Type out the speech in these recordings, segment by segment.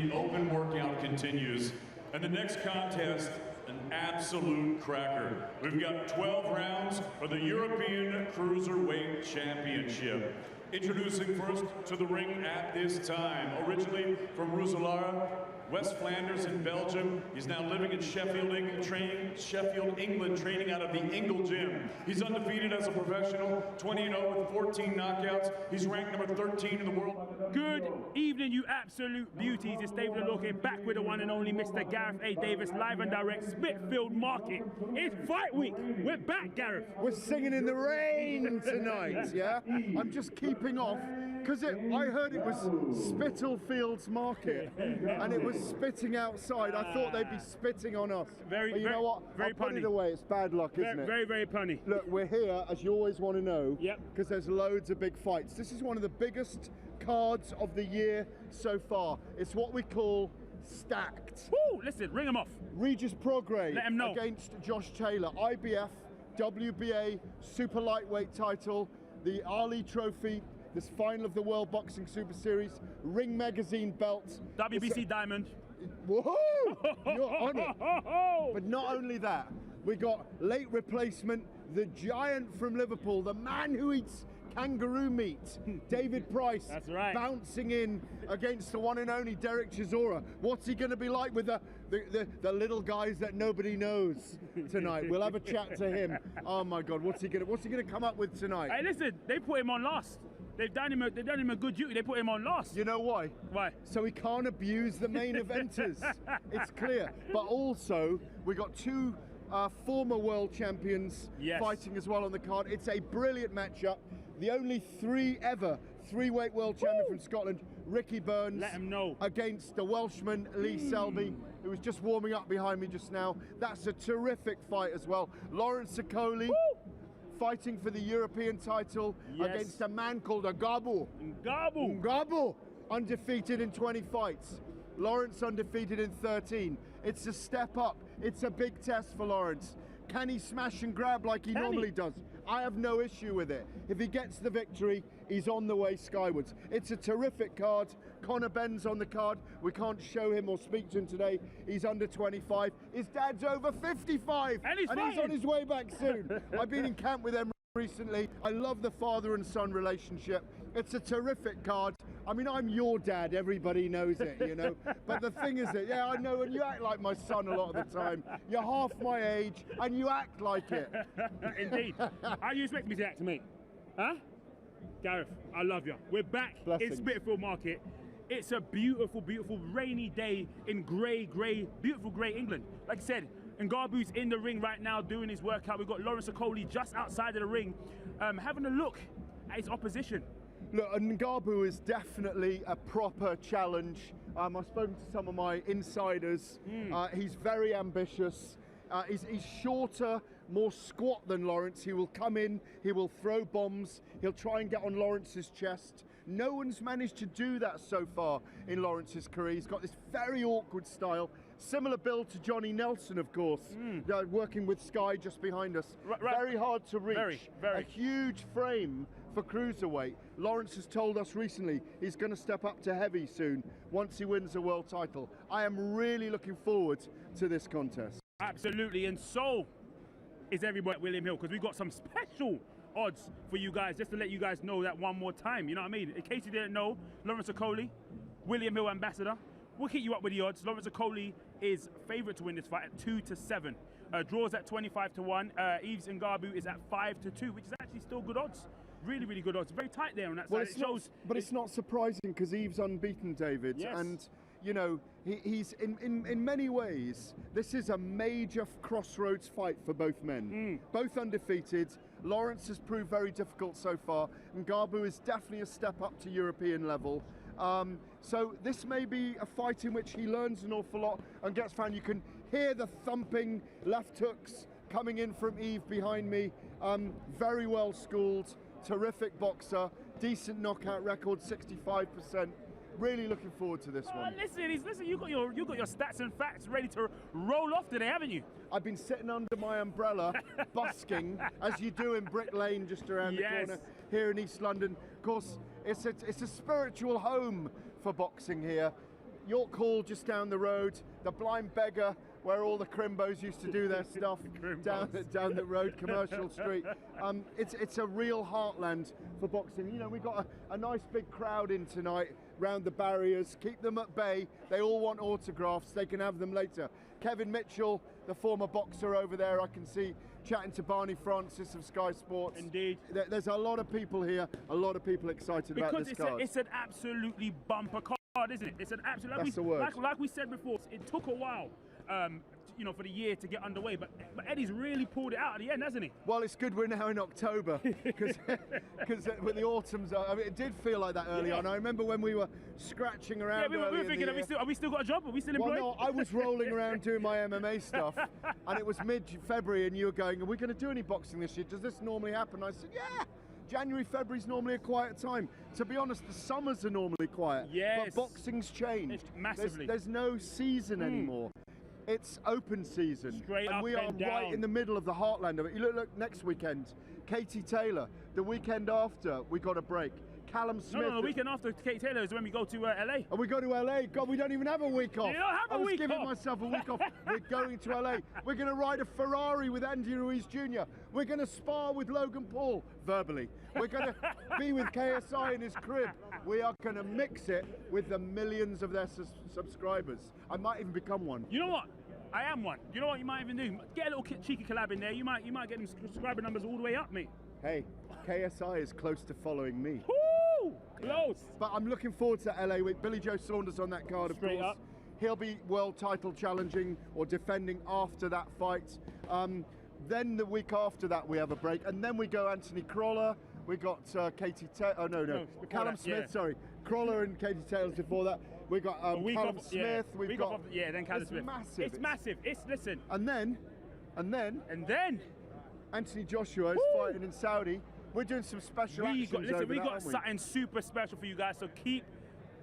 the open workout continues, and the next contest, an absolute cracker. We've got 12 rounds for the European Cruiserweight Championship. Introducing first to the ring at this time, originally from Roeselare, West Flanders in Belgium. He's now living in Sheffield, England, training out of the Ingle Gym. He's undefeated as a professional, 20-0 with 14 knockouts. He's ranked number 13 in the world. Good evening, you absolute beauties. It's David Alorka back with the one and only Mr. Gareth A. Davis, live and direct, Spitalfields Market. It's fight week. We're back, Gareth. We're singing in the rain tonight, yeah? I'm just keeping off, because I heard it was Spitalfields Market, and it was spitting outside. I thought they'd be spitting on us. But you know what? Very I'll put punny. it away. It's bad luck, isn't it? Very, very punny. Look, we're here, as you always want to know, Yep. because there's loads of big fights. This is one of the biggest cards of the year so far. It's what we call stacked. Woo! Listen, ring him off. Regis Prograis Let him know. against Josh Taylor. IBF, WBA, super lightweight title, the Ali Trophy, this final of the World Boxing Super Series, Ring Magazine belt. WBC Diamond. Woohoo! You're on it. But not only that, we got late replacement, the giant from Liverpool, the man who eats kangaroo meat, David Price. That's right. Bouncing in against the one and only Derek Chisora. What's he going to be like with the little guys that nobody knows tonight? We'll have a chat to him. Oh my God, what's he gonna come up with tonight? Hey, listen, they put him on last. They've done him a good duty. They put him on last. You know why? Why? So he can't abuse the main eventers. It's clear. But also, we got two former world champions fighting as well on the card. It's a brilliant matchup. The only three-weight world champion from Scotland, Ricky Burns. Let him know. Against the Welshman, Lee Selby, who was just warming up behind me just now. That's a terrific fight as well. Lawrence Okolie. Fighting for the European title against a man called Ngabu. Ngabu, undefeated in 20 fights. Lawrence undefeated in 13. It's a step up. It's a big test for Lawrence. Can he smash and grab like he normally does? I have no issue with it. If he gets the victory, he's on the way skywards. It's a terrific card. Conor Benn's on the card. We can't show him or speak to him today. He's under 25. His dad's over 55. And he's on his way back soon. I've been in camp with them recently. I love the father and son relationship. It's a terrific card. I mean, I'm your dad, everybody knows it, you know. But the thing is that, yeah, I know, and you act like my son a lot of the time. You're half my age, and you act like it. Indeed. How do you expect me to act to me? Huh? Gareth, I love you. We're back Blessings. in Spitalfields Market. It's a beautiful, beautiful rainy day in beautiful grey England. Like I said, Ngabu's in the ring right now doing his workout. We've got Lawrence Okolie just outside of the ring, having a look at his opposition. Look, Ngabu is definitely a proper challenge. I've spoken to some of my insiders. He's very ambitious. He's shorter, more squat than Lawrence. He will come in, he will throw bombs, he'll try and get on Lawrence's chest. No one's managed to do that so far in Lawrence's career. He's got this very awkward style. Similar build to Johnny Nelson, of course, working with Sky just behind us. Very hard to reach. Very. A huge frame for cruiserweight. Lawrence has told us recently he's going to step up to heavy soon once he wins a world title. I am really looking forward to this contest. Absolutely, and so is everybody at William Hill, because we've got some special odds for you guys, just to let you guys know that one more time, you know what I mean? In case you didn't know, Lawrence Okolie, William Hill ambassador. We'll hit you up with the odds. Lawrence Okolie is favourite to win this fight at 2-7. Draws at 25-1. Yves Ngabu is at 5-2, which is actually still good odds. Really, really good odds. Very tight there on that side. It's not surprising because Yves unbeaten, David. Yes. And you know, he's in many ways, this is a major crossroads fight for both men. Both undefeated. Lawrence has proved very difficult so far. Ngabu is definitely a step up to European level. So this may be a fight in which he learns an awful lot and gets found. You can hear the thumping left hooks coming in from Yves behind me. Very well schooled, terrific boxer, decent knockout record, 65%. Really looking forward to this one. Listen, you got your stats and facts ready to roll off today, haven't you? I've been sitting under my umbrella, busking, as you do in Brick Lane, just around the corner here in East London. Of course, it's a spiritual home for boxing here. York Hall just down the road, the Blind Beggar, where all the Crimbos used to do their stuff, down the road, Commercial Street. It's a real heartland for boxing. You know, we've got a nice big crowd in tonight round the barriers. Keep them at bay. They all want autographs. They can have them later. Kevin Mitchell, the former boxer over there, I can see chatting to Barney Francis of Sky Sports. Indeed. There's a lot of people here, a lot of people excited about this card. Because it's an absolutely bumper card, isn't it? It's an absolute. That's the word. Like we said before, it took a while. You know, for the year to get underway, but Eddie's really pulled it out at the end, hasn't he? Well, it's good we're now in October, because with the autumns, I mean, it did feel like that early on. I remember when we were scratching around. Yeah, we were thinking, have we still got a job? Are we still employed? Well, no, I was rolling around doing my MMA stuff, and it was mid-February, and you were going, "Are we going to do any boxing this year? Does this normally happen?" I said, "Yeah." January, February's normally a quiet time. To be honest, the summers are normally quiet. Yes. But boxing's changed. It's massively. There's no season anymore. It's open season. Straight and up we are and down. right in the middle of the heartland of it. You look next weekend, Katie Taylor. The weekend after, we got a break. Callum Smith. No, the weekend after Katie Taylor is when we go to LA. And we go to LA. God, we don't even have a week off. You don't have a week I was giving off. myself a week off. We're going to LA. We're going to ride a Ferrari with Andy Ruiz Jr. We're going to spar with Logan Paul, verbally. We're going to be with KSI in his crib. We are going to mix it with the millions of their subscribers. I might even become one. You know what? I am one. You know what you might even do? Get a little cheeky collab in there. You might get them subscriber numbers all the way up, mate. Hey, KSI is close to following me. Woo! Close. But I'm looking forward to LA with Billy Joe Saunders on that card, of Straight course. up. He'll be world title challenging or defending after that fight. Then the week after that we have a break, and then we go Anthony Crawler. We got Katie Taylor. Oh no, Callum Smith. Yeah. Sorry, Crawler and Katie Taylor before that. We got Callum Smith. We've got then Callum Smith. Massive. It's massive. It's listen. And then Anthony Joshua is fighting in Saudi. We're doing some special actions over we that, got aren't we? something super special for you guys. So keep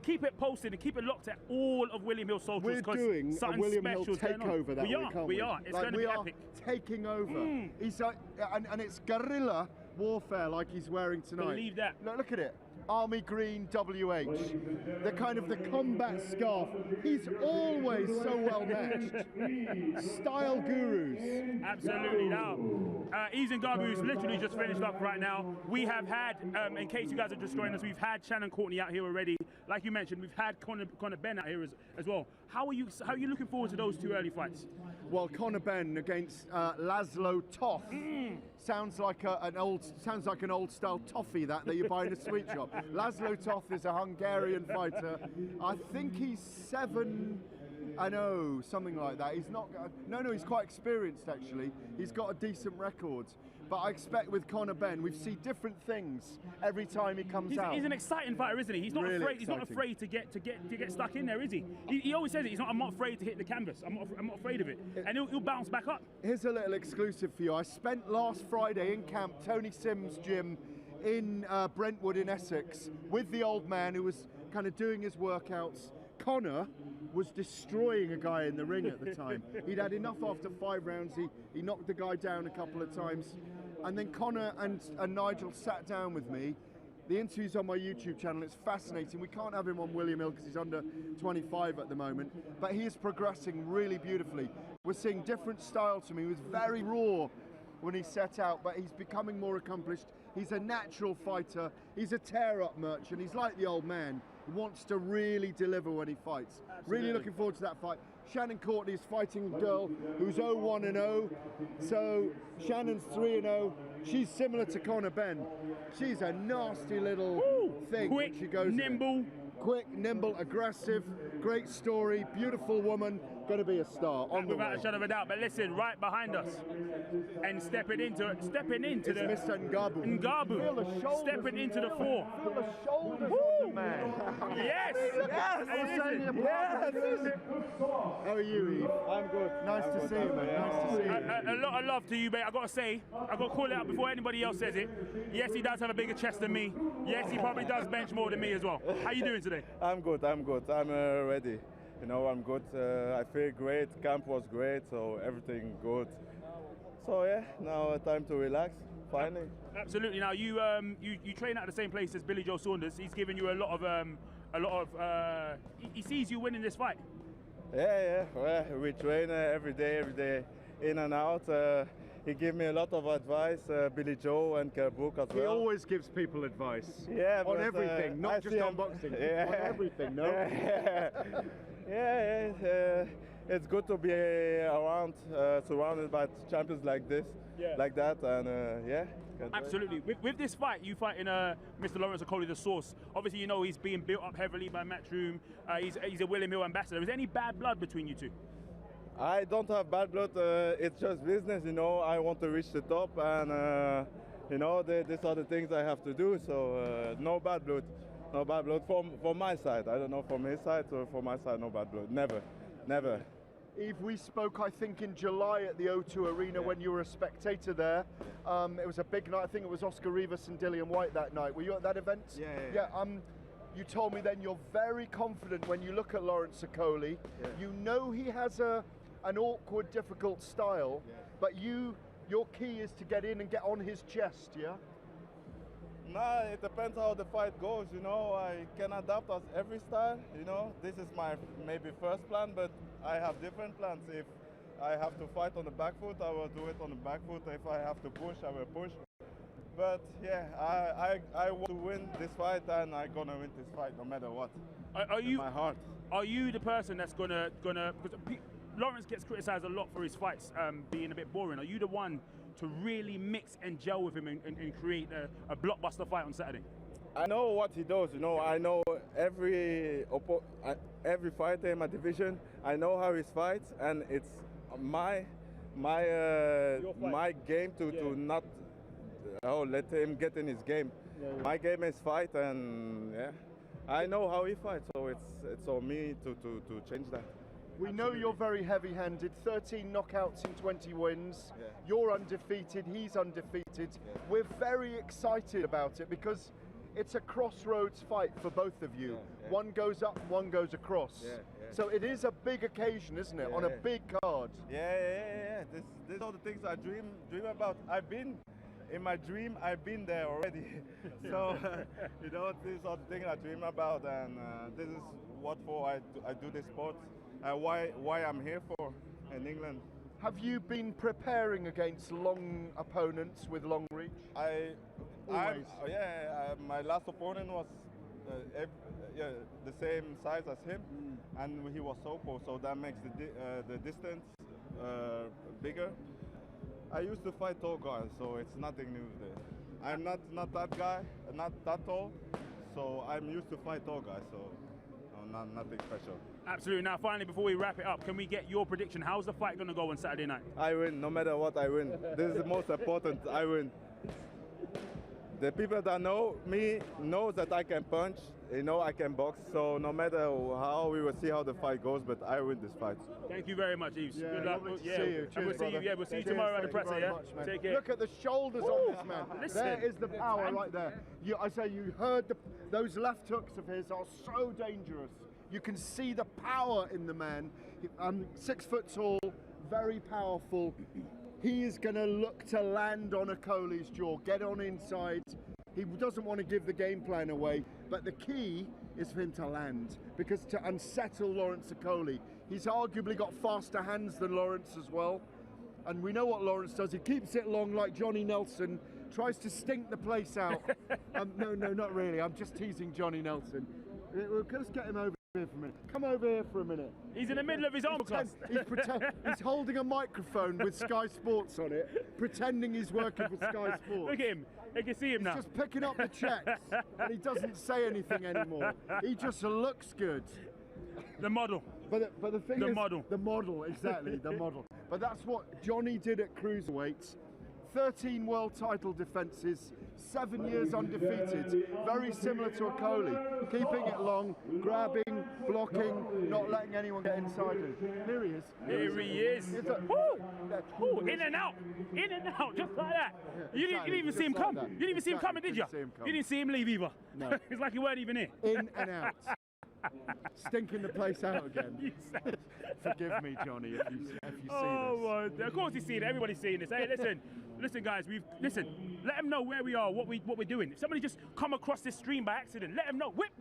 it posted and keep it locked at all of William Hill socials. We're doing a William Hill takeover that week, aren't we? We are. It's like, going to be epic. Taking over. He's and it's guerrilla warfare like he's wearing tonight. Believe that. Look at it. Army green WH, the kind of the combat scarf. He's always so well matched. Style gurus. Absolutely. Now, Yves Ngabu's literally just finished up right now. We have had, in case you guys are just joining us, we've had Shannon Courtney out here already. Like you mentioned, we've had Conor Benn out here as well. How are you looking forward to those two early fights? Well, Conor Benn against Laszlo Toth sounds like an old style toffee that you buy in a sweet shop. Laszlo Toth is a Hungarian fighter. I think he's 7-0, something like that. He's not. No, he's quite experienced actually. He's got a decent record. But I expect with Conor Benn, we see different things every time he comes out. He's an exciting fighter, isn't he? He's not really afraid. Exciting. He's not afraid to get stuck in there, is he? He always says it. I'm not afraid to hit the canvas. I'm not afraid of it. And he'll bounce back up. Here's a little exclusive for you. I spent last Friday in camp, Tony Sims' gym in Brentwood in Essex, with the old man who was kind of doing his workouts. Conor was destroying a guy in the ring at the time. He'd had enough after 5 rounds. He knocked the guy down a couple of times. And then Conor and Nigel sat down with me. The interview's on my YouTube channel. It's fascinating. We can't have him on William Hill because he's under 25 at the moment. But he is progressing really beautifully. We're seeing different style to him. He was very raw when he set out, but he's becoming more accomplished. He's a natural fighter. He's a tear-up merchant. He's like the old man. He wants to really deliver when he fights. Absolutely. Really looking forward to that fight. Shannon Courtney is fighting a girl who's 0-1-0. So Shannon's 3-0. She's similar to Conor Benn. She's a nasty little thing. Quick, when she goes nimble. Quick, nimble, aggressive, great story, beautiful woman, going to be a star on the way. Without a shadow of a doubt. But listen, right behind us, and stepping into it's the Mr. Ngabu. Ngabu, Feel the shoulders stepping into the floor. Feel the shoulders of the man. Yes. How are you, Yves? I'm good. Nice to see you, man. Nice to see you. A lot of love to you, mate. I got to call it out before anybody else says it. Yes, he does have a bigger chest than me. Yes, he probably does bench more than me as well. How you doing today? I'm good. I'm ready. You know, I'm good. I feel great. Camp was great, so everything good. So yeah, now time to relax. Finally. Absolutely. Now you train at the same place as Billy Joe Saunders. He's given you a lot of a lot of. He sees you winning this fight. Yeah. Well, we train every day, in and out. He gave me a lot of advice, Billy Joe and Kerbook as well. He always gives people advice. Yeah, on everything, not just on boxing. Yeah. On everything, no? Yeah. It's good to be around, surrounded by champions like this, like that, and yeah. Absolutely. With this fight, you fighting Mr. Lawrence Okolie, the Source. Obviously, you know he's being built up heavily by Matchroom. He's a William Hill ambassador. Is there any bad blood between you two? I don't have bad blood. It's just business, you know. I want to reach the top, and you know, these are the things I have to do. So no bad blood, no bad blood from my side. I don't know from his side or from my side. No bad blood. Never. Yves, we spoke, I think, in July at the O2 Arena when you were a spectator there. It was a big night. I think it was Oscar Rivas and Dillian White that night. Were you at that event? Yeah. You told me then you're very confident when you look at Lawrence Okolie. Yeah. You know he has an awkward, difficult style, but your key is to get in and get on his chest, yeah? Nah, it depends how the fight goes, you know. I can adapt as every style, you know. This is my maybe first plan, but I have different plans. If I have to fight on the back foot, I will do it on the back foot. If I have to push, I will push. But yeah, I want to win this fight, and I'm gonna win this fight no matter what. Are you? My heart. Are you the person that's gonna? Because Lawrence gets criticised a lot for his fights being a bit boring. Are you the one to really mix and gel with him and create a blockbuster fight on Saturday? I know what he does, you know. I know every fighter in my division. I know how he fights, and it's my game to not let him get in his game. My game is fight, and I know how he fights, so it's on me to change that. We know you're very heavy-handed, 13 knockouts in 20 wins. Yeah. You're undefeated, he's undefeated. Yeah. We're very excited about it because it's a crossroads fight for both of you. Yeah. One goes up, one goes across. Yeah. So it is a big occasion, isn't it, on a big card? Yeah. These are the things I dream about. In my dream, I've been there already. So, you know, these are the things I dream about, and this is what for I do this sport. Why I'm here for in England. Have you been preparing against long opponents with long reach? My last opponent was the same size as him, and he was southpaw, so that makes the distance bigger. I used to fight tall guys, so it's nothing new there. I'm not that guy, not that tall, so I'm used to fight tall guys, so nothing special. Absolutely. Now, finally, before we wrap it up, can we get your prediction? How's the fight going to go on Saturday night? I win, no matter what. I win. This is the most important. I win. The people that know me know that I can punch. They know I can box. So no matter how, we will see how the fight goes. But I win this fight. Thank you very much, Yves. Yeah, good luck. See you. Cheers, we'll see you. Yeah, we'll see you tomorrow at the presser. Yeah. Much, Take care. Look at the shoulders on this man. Listen. There is the power right there. I say you heard those left hooks of his are so dangerous. You can see the power in the man. 6 foot tall, very powerful. He is going to look to land on Okolie's jaw, get on inside. He doesn't want to give the game plan away, but the key is for him to land, because to unsettle Lawrence Okolie, he's arguably got faster hands than Lawrence as well. And we know what Lawrence does. He keeps it long like Johnny Nelson, tries to stink the place out. No, not really. I'm just teasing Johnny Nelson. We'll just get him over here for a minute. Come over here for a minute. He's in the middle of his own class. He's holding a microphone with Sky Sports on it, pretending he's working for Sky Sports. Look at him. You can see him now. He's just picking up the checks, and he doesn't say anything anymore. He just looks good. The model. But the thing is, model. The model, exactly, the model. But that's what Johnny did at cruiserweights. 13 world title defences, 7 years undefeated, very similar to Okolie, keeping it long, grabbing, blocking, not letting anyone get inside him. Here he is. Here he is. Woo! In and out, just like that. Yeah, you didn't even see him come. You didn't even see him coming, did you? You didn't see him leave either. No. It's like he weren't even here. In and out. Stinking the place out again. Forgive me, Johnny, if you see this. Of course he's seen it. Everybody's seen this. Hey, listen, Listen, guys, let them know where we are, what we're doing. If somebody just come across this stream by accident, let them know. Whip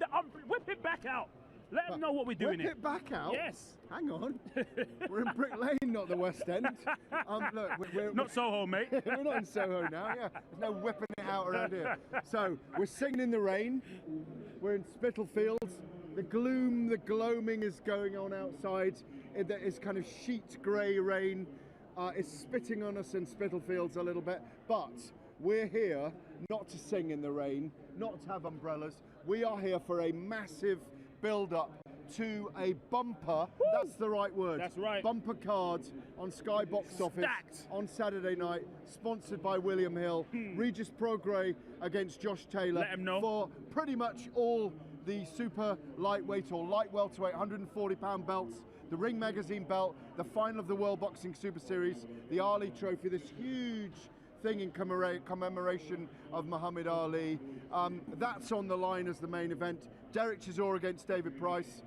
it back out. Let them know what we're doing. Whip it back out? Yes. Hang on. We're in Brick Lane, not the West End. Look, we're not Soho, mate. We're not in Soho now, yeah. There's no whipping it out around here. So, we're singing in the rain. We're in Spitalfields. The gloom, the gloaming is going on outside. It's kind of sheet grey rain. It's spitting on us in Spitalfields a little bit. But we're here not to sing in the rain, not to have umbrellas. We are here for a massive build-up to a bumper. Woo! That's the right word. That's right. Bumper card on Sky Box Office on Saturday night, sponsored by William Hill. Regis Prograis against Josh Taylor. Let him know. For pretty much all the super lightweight or light welterweight 140-pound belts, the Ring Magazine belt, the final of the World Boxing Super Series, the Ali Trophy, this huge thing in commemoration of Muhammad Ali. That's on the line as the main event. Derek Chisora against David Price.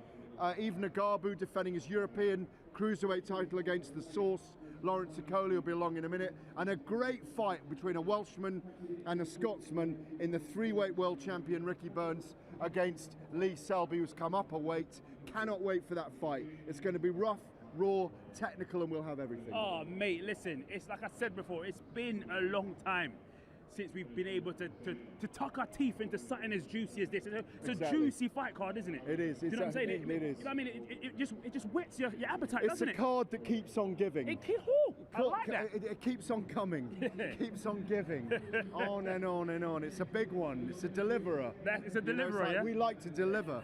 Yves Ngabu defending his European cruiserweight title against the Source. Lawrence Okolie will be along in a minute. And a great fight between a Welshman and a Scotsman in the three-weight world champion Ricky Burns against Lee Selby, who's come up a weight. Cannot wait for that fight. It's going to be rough, raw, technical, and we'll have everything. Oh, mate, listen, it's like I said before, it's been a long time since we've been able to tuck our teeth into something as juicy as this. It's a juicy fight card, isn't it? It is. You know what I'm saying? It is. You know what I mean? It just whets your appetite, doesn't it? It's a card that keeps on giving. I like that. It keeps on coming. It keeps on giving. On and on and on. It's a big one. It's a deliverer. It's a deliverer, yeah? We like to deliver.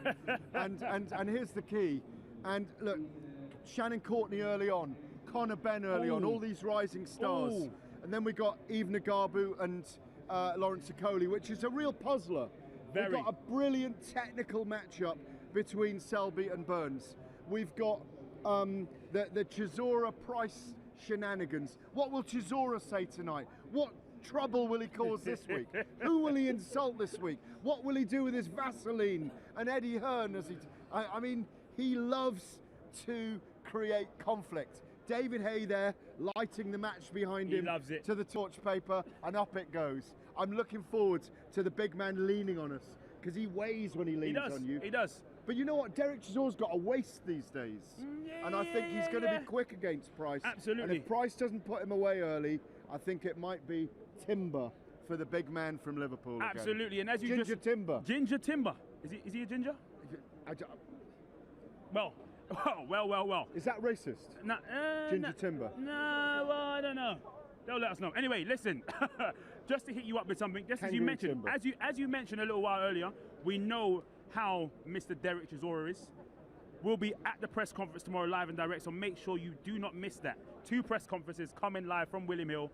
and here's the key. And look, Shannon Courtney early on, Conor Benn early on, all these rising stars. Ooh. And then we got Yves Ngabu and Lawrence Okolie, which is a real puzzler. Very. We've got a brilliant technical matchup between Selby and Burns. We've got the Chisora Price shenanigans. What will Chisora say tonight? What trouble will he cause this week? Who will he insult this week? What will he do with his Vaseline and Eddie Hearn? I mean, he loves to create conflict. David Hay there, lighting the match behind him. He loves it. To the torch paper, and up it goes. I'm looking forward to the big man leaning on us, because he weighs when he leans on you. He does. But you know what? Derek Chisora's got a waist these days. And I think he's going to be quick against Price. Absolutely. And if Price doesn't put him away early, I think it might be timber for the big man from Liverpool. Absolutely. Again. And as you Ginger Timber. Ginger Timber. Is he a ginger? Well. Is that racist? Ginger Timber? No, well, I don't know. They'll let us know. Anyway, listen, just to hit you up with something, just Kangaroo as you mentioned, timber. as you mentioned a little while earlier, we know how Mr. Derek Chisora is. We'll be at the press conference tomorrow live and direct, so make sure you do not miss that. 2 press conferences coming live from William Hill.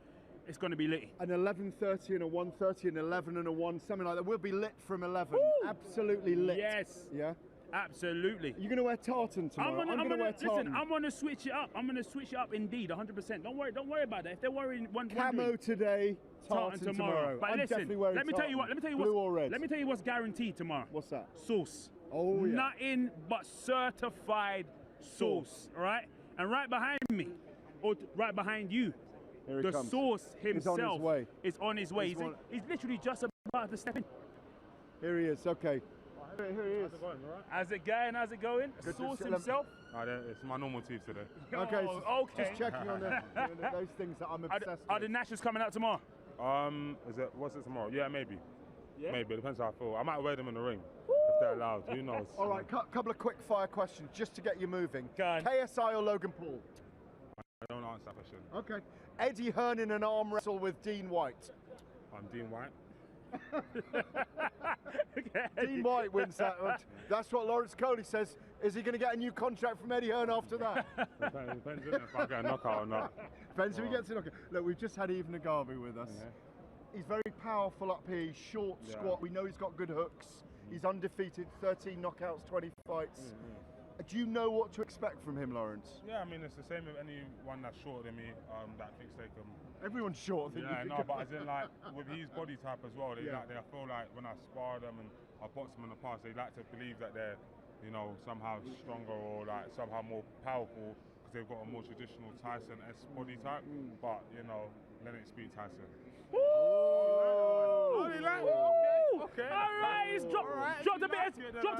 It's going to be lit. An 11:30 and a 1:30 and 11 and a 1, something like that. We'll be lit from 11. Woo! Absolutely lit. Yes. Yeah? Absolutely. You're going to wear tartan tomorrow. I'm going to wear tartan. Listen, I'm going to switch it up. I'm going to switch it up indeed, 100%. Don't worry about that. If they're worrying, camo today, tartan tomorrow. But I'm listen, definitely wearing let me tell you what. Blue or red. Let me tell you what's guaranteed tomorrow. What's that? Sauce. Oh yeah. Nothing but certified sauce. All right. And right behind me, or right behind you, Here he the comes. sauce himself is on his way. He's literally just about to step in. Here he is. Okay. Here he is. How's it going, all right? How's it going? How's it going? Good to Sauce see them. himself. It's my normal teeth today. Okay. Oh, okay. Just checking on those things that I'm obsessed Are the with. Nationals coming out tomorrow? What's it tomorrow? Yeah, maybe. Yeah? Maybe. It depends how I feel. I might wear them in the ring if they're allowed. Who knows? All right. Couple of quick fire questions just to get you moving. Go on. KSI or Logan Paul? I don't answer that question. Okay. Eddie Hearn in an arm wrestle with Dean White. I'm Dean White. Dean White wins that one. That's what Lawrence Okolie says. Is he going to get a new contract from Eddie Hearn after that? Depends if I get a knockout or not. Depends if he gets a knockout. Look, we've just had Yves Ngabu with us. Yeah. He's very powerful up here. He's short, squat. We know he's got good hooks. He's undefeated, 13 knockouts, 20 fights. Do you know what to expect from him, Lawrence? Yeah, I mean, it's the same with anyone that's shorter than me that thinks they can. Everyone's shorter than Yeah, you. no, but as in, like, with his body type as well, they feel like when I spar them and I box them in the past, they like to believe that they're, somehow stronger or like somehow more powerful because they've got a more traditional Tyson-esque body type. But, Lennox beat Tyson. Okay. All right, he's dropped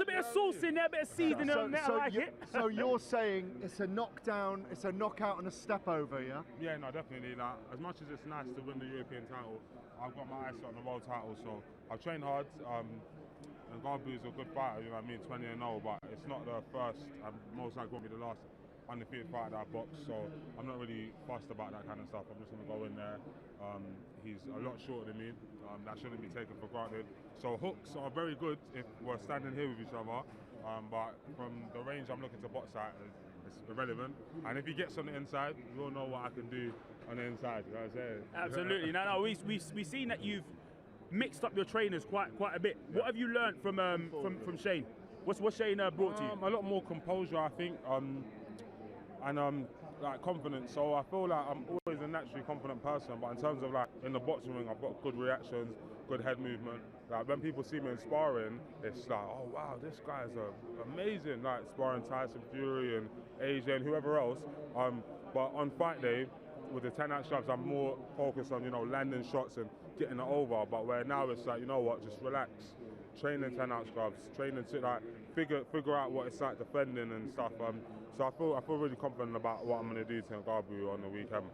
a bit of sauce in there, a bit of seasoning on there. I like it. So you're saying it's a knockdown, it's a knockout and a step over, yeah? Yeah, no, definitely. Like, as much as it's nice to win the European title, I've got my eyes set on the world title, so I've trained hard. And Ngabu is a good fighter, you know what I mean, 20-0, but it's not the first and most likely won't be the last undefeated fighter that I box, so I'm not really fussed about that kind of stuff. I'm just going to go in there. He's a lot shorter than me. That shouldn't be taken for granted. So hooks are very good if we're standing here with each other, but from the range I'm looking to box at, it's irrelevant. And if he gets on the inside, we'll know what I can do on the inside, you know what I'm saying? Absolutely. No, we've seen that you've mixed up your trainers quite a bit. Yeah. What have you learned from Shane? What's Shane brought to you? A lot more composure, I think, and like confidence. So I feel like I'm always a naturally confident person, but in terms of like in the boxing ring, I've got good reactions, good head movement. Like when people see me in sparring, it's like, oh wow, this guy's amazing. Like sparring Tyson Fury and AJ and whoever else. But on fight day, with the 10-out shoves, I'm more focused on, you know, landing shots and getting it over. But where now it's like, you know what, just relax, training 10-out shoves, training to like figure out what it's like defending and stuff. So I feel really confident about what I'm going to do to Ngabu on the weekend.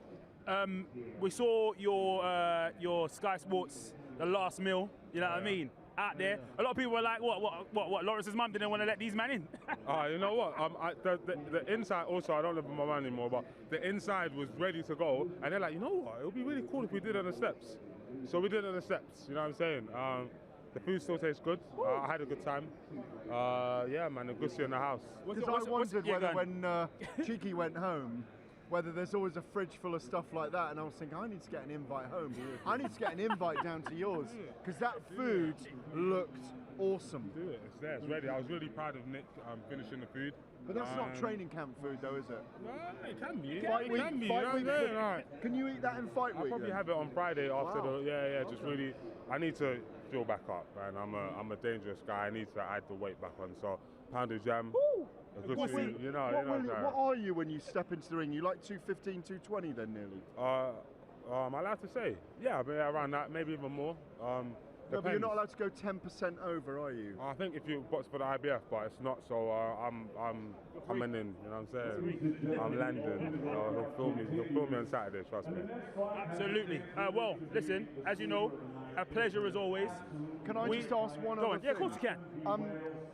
We saw your Sky Sports, the last meal. You know what I mean? Out there, a lot of people were like, what? Lawrence's mum didn't want to let these men in. You know what? The inside also, I don't live with my man anymore, but the inside was ready to go, and they're like, you know what? It would be really cool if we did it on the steps. So we did it on the steps. You know what I'm saying? The food still tastes good. I had a good time. Yeah, man, a good in the house. Because I wondered whether when Cheeky went home, whether there's always a fridge full of stuff like that, and I was thinking, I need to get an invite home. I need to get an invite down to yours, because that food looked awesome. Do it, it's there, it's ready. I was really proud of Nick finishing the food. But that's not training camp food though, is it? No, it can be. Fight week, can you eat that in fight week? I'll probably have it on Friday after just really, I need to feel back up, man. I'm a dangerous guy, I need to add the weight back on, so pound of jam. What are you when you step into the ring? You like 215, 220 then nearly? Am I allowed to say? Yeah, but around that, maybe even more. No, but you're not allowed to go 10% over, are you? I think if you box for the IBF, but it's not, so I'm coming in, you know what I'm saying? I'm landing. He'll film me on Saturday, trust me. Absolutely. Well, listen, as you know, a pleasure as always. Can I just ask one other thing? Yeah, of course you can.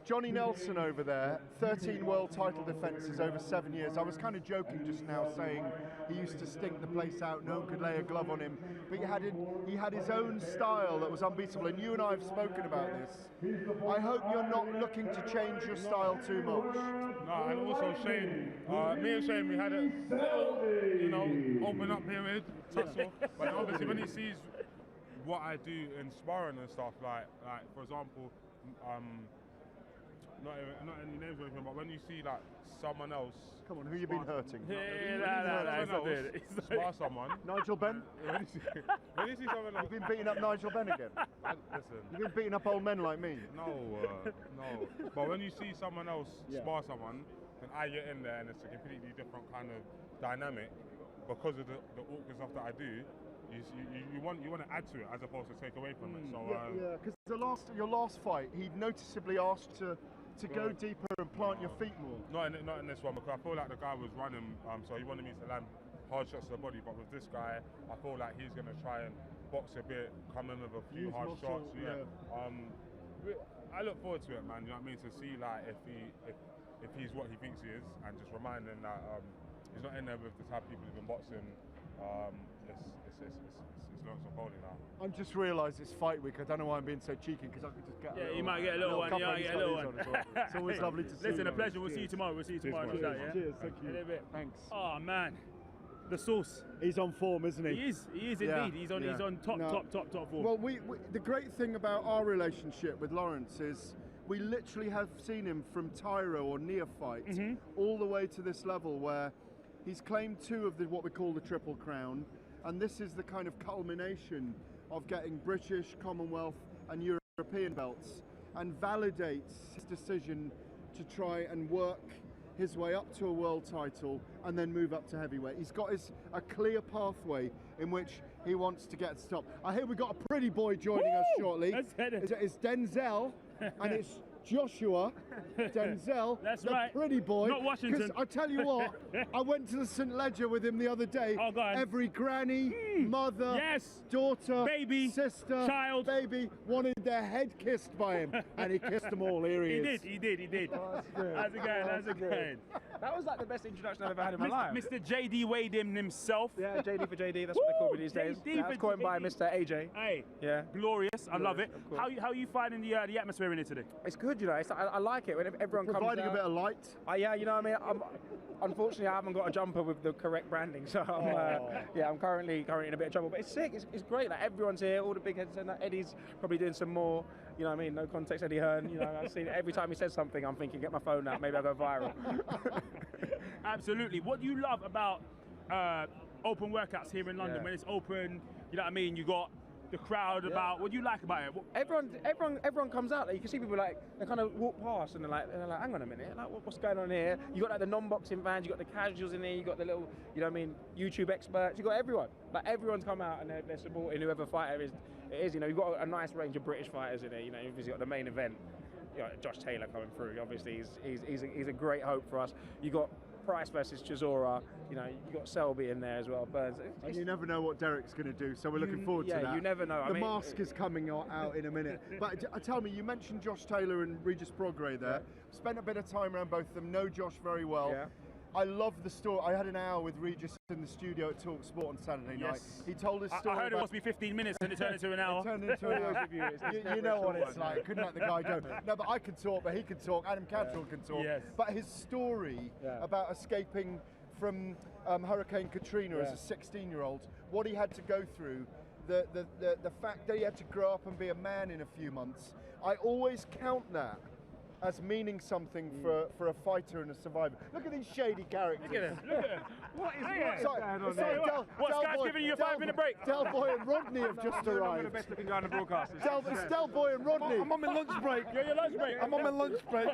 Johnny Nelson over there, 13 world title defences over 7 years. I was kind of joking just now, saying he used to stink the place out, no one could lay a glove on him. But he had his own style that was unbeatable, and you and I have spoken about this. I hope you're not looking to change your style too much. No, and also Shane, me and Shane, we had a little, open up period, tussle. But obviously when he sees what I do in sparring and stuff, like for example, not any names or anything, but when you see like someone else. Come on, who you been hurting? Spar someone. Nigel Benn? When you see someone else. You've been beating up Nigel Benn again? Listen. You've been beating up old men like me? No. But when you see someone else spar someone, then I get in there and it's a completely different kind of dynamic because of the awkward stuff that I do. You want to add to it as opposed to take away from it. So because your last fight, he noticeably asked to go deeper and plant your feet more. Not in this one, because I feel like the guy was running, so he wanted me to land hard shots to the body. But with this guy, I feel like he's going to try and box a bit, come in with a few hard shots. I look forward to it, man. You know what I mean? To see like if he's what he thinks he is, and just remind him that he's not in there with the type of people who've been boxing. It's Lawrence Okolie now. I'm just realised it's fight week. I don't know why I'm being so cheeky, because I could just get. Yeah, you might get a little one. You might get a little one. It's always lovely to see you. Listen, a pleasure. We'll see you tomorrow. Cheers, thank you. A little bit. Thanks. Oh man, the sauce. He's on form, isn't he? He is indeed. He's on top form. Well, the great thing about our relationship with Lawrence is we literally have seen him from tyro or neophyte all the way to this level where he's claimed 2 of what we call the Triple Crown, and this is the kind of culmination of getting British, Commonwealth and European belts, and validates his decision to try and work his way up to a world title and then move up to heavyweight. He's got a clear pathway in which he wants to get stopped. I hear we've got a pretty boy joining us shortly. It's Denzel and it's Joshua, Denzel, That's the right. pretty boy. Not Washington. Because I tell you what, I went to the St. Ledger with him the other day. Oh, go on. Every granny, mother, Yes. daughter, Baby, sister, child. baby wanted their head kissed by him, and he kissed them all. Here he is. He did. How's it going? That was like the best introduction I've ever had in my life. Mr. JD Wadham himself. Yeah, JD for JD, that's what they call me these days. JD I was coined by Mr. AJ. Hey, Yeah. glorious. I love it. of course. How are you finding the atmosphere in here today? It's good, you know. I like it when everyone comes Providing out. a bit of light. Yeah, you know what I mean. Unfortunately, I haven't got a jumper with the correct branding, so I'm currently in a bit of trouble. But it's sick. It's great. Like everyone's here. All the big heads. And Eddie's probably doing some more. You know what I mean? No context, Eddie Hearn. You know, I've seen every time he says something, I'm thinking, get my phone out. Maybe I'll go viral. Absolutely. What do you love about open workouts here in London? Yeah. When it's open, you know what I mean? You got the crowd about. What do you like about it? Everyone comes out. Like, you can see people like they kind of walk past and they're like, hang on a minute, like what's going on here? You got like the non-boxing fans, you got the casuals in here, you got the little, you know what I mean, YouTube experts. You got everyone. Like everyone's come out and they're supporting whoever fighter it is. You know, you've got a nice range of British fighters in there. You know, you've got the main event. You know, Josh Taylor coming through. Obviously, he's a great hope for us. You got Price versus Chisora. You know, you got Selby in there as well. Burns. And you never know what Derek's going to do, so we're looking forward to that. Yeah, you never know. The mask is coming out in a minute. But tell me, you mentioned Josh Taylor and Regis Prograis there. Yeah. Spent a bit of time around both of them. Know Josh very well. Yeah. I love the story. I had an hour with Regis in the studio at Talk Sport on Saturday night. He told his story. I heard it must be 15 minutes and it turned into an hour. It turned into an hour. You know what it's like. Couldn't let the guy go. No, but I can talk, but he can talk. Adam Cattrall can talk. Yes. But his story about escaping from Hurricane Katrina as a 16-year-old, what he had to go through, the fact that he had to grow up and be a man in a few months, I always count that as meaning something for a fighter and a survivor. Look at these shady characters. Look at him. What is going on there? What's Sky's giving you a 5-minute break? Del Boy and Rodney have just arrived. I'm the best looking guy on the broadcast. It's Del Boy and Rodney. I'm on my lunch break. You're your lunch break. I'm on my lunch break.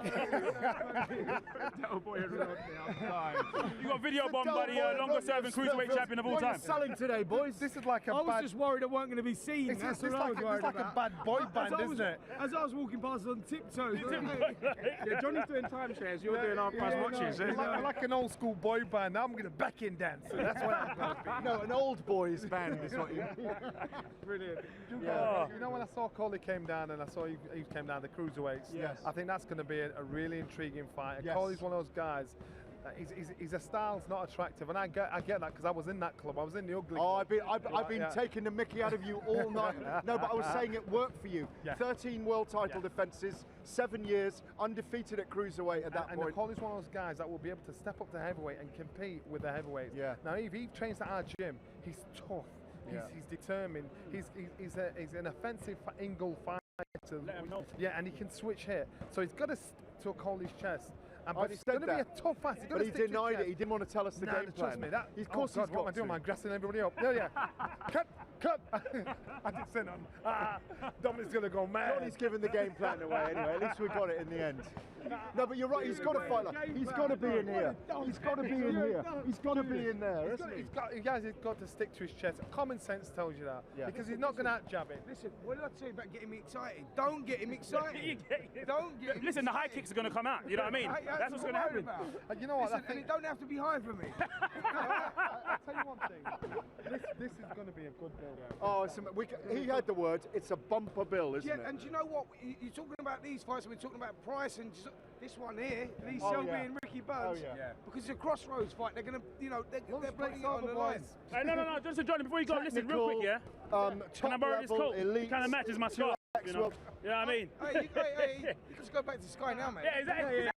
Del Boy and Rodney, I'm dying. You got video bomb, buddy, longest serving cruiserweight champion of all What are time. you selling today, boys? This is like a I bad. was just worried I weren't going to be seen. It's That's like what I was worried a about. bad boy band, isn't it? As I was walking past on tiptoes. Yeah, Johnny's doing timeshares, you're doing half-price watches. Like an old school boy band. Now I'm going to back in dance. That's what I'm going to be. No, an old boys band is what you mean. Brilliant. You know, when I saw Okolie came down and I saw he came down the cruiserweights, Yes. I think that's going to be a really intriguing fight. Yes. Okolie's one of those guys. He's a style's not attractive, and I get that because I was in that club. I was in the ugly. Oh, club. I've been taking the Mickey out of you all night. No, but I was saying it worked for you. Yeah. 13 world title defences, 7 years, undefeated at cruiserweight at that and point. Okolie's one of those guys that will be able to step up to heavyweight and compete with the heavyweights. Yeah. Now, if he trains at our gym, he's tough. Yeah. He's determined. He's an offensive angle fighter. Let him know. Yeah, and he can switch hit. So he's got to stick to Okolie's chest. I've But it's said going to be that. a tough fight. He's But gotta he stick to his denied it. chest. He didn't want to tell us the game plan. Trust me, that. Of course, God, he's what am I got doing? to. Am I grassing everybody up? Yeah. Cut. I didn't say nothing. Dominic's going to go mad. Johnny's given the game plan away anyway. At least we got it in the end. No, but you're right. He's got to fight like. He's got to be in here. He's got to be in here. He's got to be in there, isn't he? He's got to stick to his chest. Common sense tells you that. Yeah. Because he's not going to out-jab it. Listen, what did I tell you about getting me excited? Don't get him excited. Don't get him Listen, the high excited. kicks are going to come out. You know what I mean? That's what's going to happen. You know what? Listen, and it don't have to be high for me. I'll tell you one thing. This is going to be a good build-up. Oh, he had the word. It's a bumper bill, isn't Yeah, it? and do you know what? You're talking about these fights, we're talking about Price and this one here, Lee Oh, Selby yeah. and Ricky Burns. Oh, yeah. Because it's a crossroads fight. They're going to, they're putting it on the line. Hey, no, just Johnny, before you go, listen, real quick, yeah? Can I Top borrow this level, coat? elite. It kind of matches my scarf. You know what I mean? Hey, you just go back to Sky now, mate. Yeah,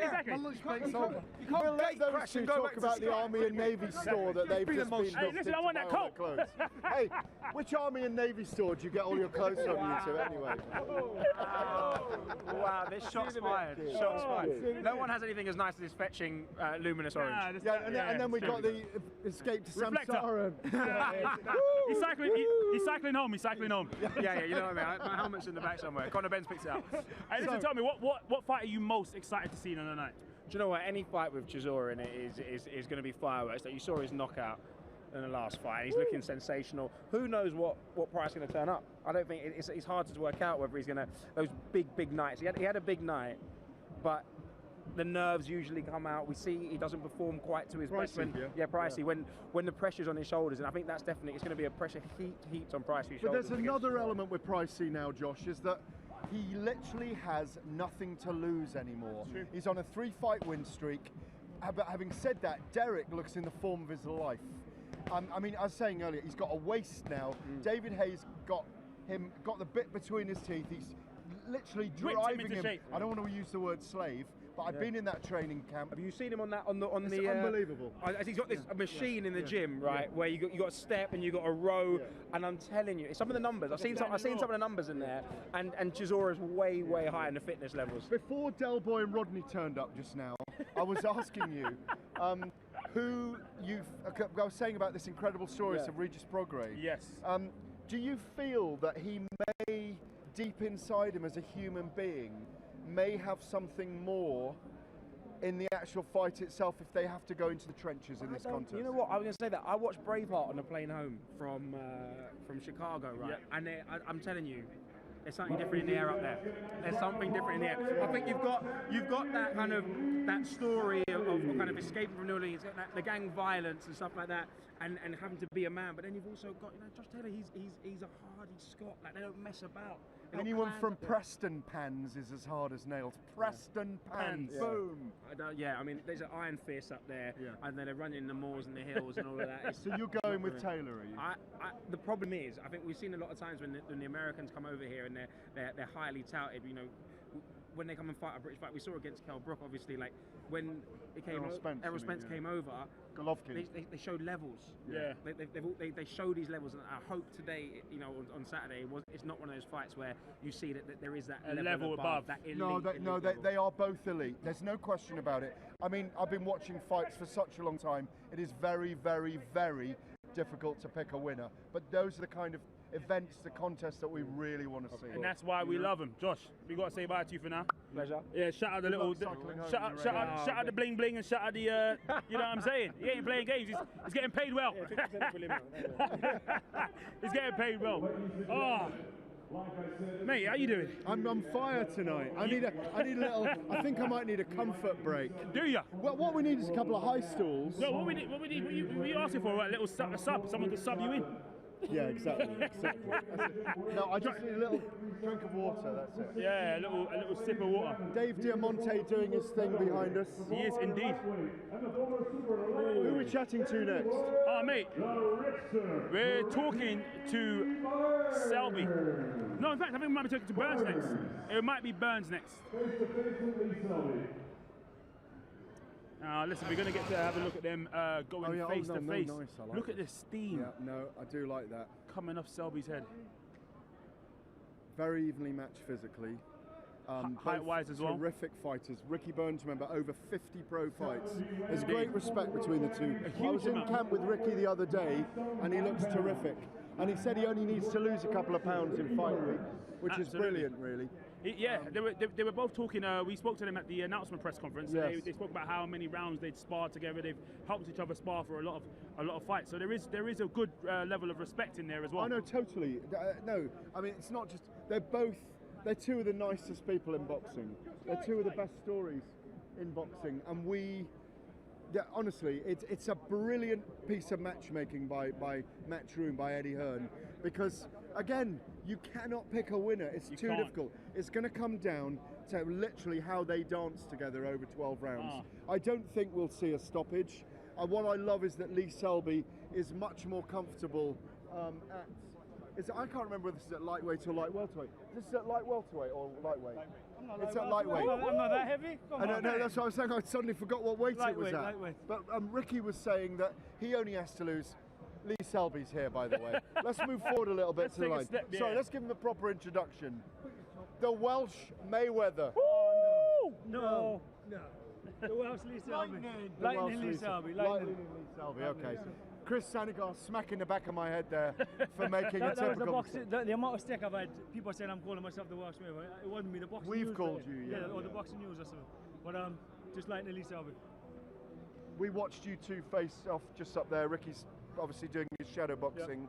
exactly. My lunch break's over. You We'll can't let gate those crash two and go talk back to about the Sky. Army and Navy store that they've just been Hey, listen, I want that dumped into coat. my clothes. Hey, which Army and Navy store did you get all your clothes from, you two, anyway? Wow, this shot's fired. Shots fired. No one has anything as nice as this fetching luminous orange. Yeah, and then we got the escape to Reflector. Samsara. He's cycling home. Yeah, you know what I mean? My helmet's in the back somewhere. Conor Benn picks it up. Hey, listen, tell me, what fight are you most excited to see on the night? Do you know what? Any fight with Chisora in it is going to be fireworks. Like you saw his knockout. than the last fight. He's looking sensational. Who knows what Price is going to turn up? I don't think it's hard to work out whether he's going to those big nights. He had a big night, but the nerves usually come out. We see he doesn't perform quite to his best when Pricey when the pressure's on his shoulders, and I think that's definitely it's going to be a pressure heaped on Pricey's shoulders. But there's another element with Pricey now, Josh, is that he literally has nothing to lose anymore. He's on a 3-fight win streak. But having said that, Derek looks in the form of his life. I mean, I was saying earlier, he's got a waist now. David Hayes got the bit between his teeth. He's literally driving him. I don't want to use the word slave, but I've been in that training camp. Have you seen him on the unbelievable. He's got this machine in the gym, right, where you got a step and you got a row, and I'm telling you, some of the numbers. I've seen some of the numbers in there, and Chisora's way higher in the fitness levels. Before Del Boy and Rodney turned up just now, I was asking you who I was saying about this incredible stories of Regis Prograis. Yes. Do you feel that he may, deep inside him as a human being, may have something more in the actual fight itself if they have to go into the trenches in this contest? You know what? I was going to say that. I watched Braveheart on the plane home from Chicago, right? And I'm telling you, there's something different in the air up there. There's something different in the air. I think you've got that kind of that story of kind of escaping from New Orleans, the gang violence and stuff like that, and having to be a man. But then you've also got Josh Taylor. He's a hardy Scot. Like, they don't mess about. Anyone from Preston Pans is as hard as nails. Preston Pans, boom. I mean, there's an Iron Fist up there, and then they're running the moors and the hills and all of that. So you're going with Taylor, are you? The problem is, I think we've seen a lot of times when the Americans come over here and they're highly touted. You know, when they come and fight a British fight, we saw against Kell Brook, obviously, like when it came, Errol Spence came over. Golovkin. They showed levels. Yeah. They show these levels, and I hope today, on Saturday, it's not one of those fights where you see that there is that level above that elite. They are both elite. There's no question about it. I mean, I've been watching fights for such a long time. It is very, very, very difficult to pick a winner. But those are the kind of events, the contests that we really want to see. And that's why we love him. Josh, we got to say bye to you for now. Pleasure. Yeah, shout out the shout out the bling bling and shout out the you know what I'm saying? He ain't playing games, he's getting paid well. He's getting paid well. Oh, mate, how you doing? I'm on fire tonight. I need a little. I think I might need a comfort break. Do ya? Well, what we need is a couple of high stools. No, what you asking for? A little sub, someone to sub you in. Yeah, exactly. No, I just need a little drink of water, that's it. Yeah, a little sip of water. Dave Diamante doing his thing behind us. He is indeed. Who are we chatting to next? Mate, we're talking to Selby. No, in fact, I think we might be talking to Burns next. It might be Burns next. Listen, we're going to get to have a look at them going face to face. Nice. Look at the steam. Yeah, no, I do like that. Coming off Selby's head. Very evenly matched physically. Height-wise as well. Terrific fighters. Ricky Burns, remember, over 50 pro fights. There's great respect between the two. I was in camp with Ricky the other day, and he looks terrific. And he said he only needs to lose a couple of pounds in fight week, which is brilliant, really. Yeah, they were both talking. We spoke to them at the announcement press conference. Yes. They spoke about how many rounds they'd sparred together. They've helped each other spar for a lot of fights. So there is a good level of respect in there as well. I know, totally. No, I mean, it's not just. They're two of the nicest people in boxing. They're two of the best stories in boxing, and honestly, it's a brilliant piece of matchmaking by Matchroom, by Eddie Hearn, because again, you cannot pick a winner. It's too difficult. It's going to come down to literally how they dance together over 12 rounds. I don't think we'll see a stoppage. What I love is that Lee Selby is much more comfortable I can't remember whether this is at lightweight or light welterweight. Is this at light welterweight or lightweight? It's at lightweight. I'm not that heavy. No, that's what I was saying. I suddenly forgot what weight it was at. Lightweight. But Ricky was saying that he only has to lose. Lee Selby's here, by the way. Let's move forward a little bit to the line. Sorry, let's give him a proper introduction. The Welsh Mayweather. Woo! No. The Welsh Lee Selby. Lightning Lee Selby. Lightning Lee Selby, okay. Chris Sanigar smacking the back of my head there for making a typical... The amount of stick I've had, people saying I'm calling myself the Welsh Mayweather. It wasn't me, the boxing news. We've called you, yeah. Or the boxing news or something. But just Lightning Lee Selby. We watched you two face off just up there. Ricky's obviously doing his shadow boxing.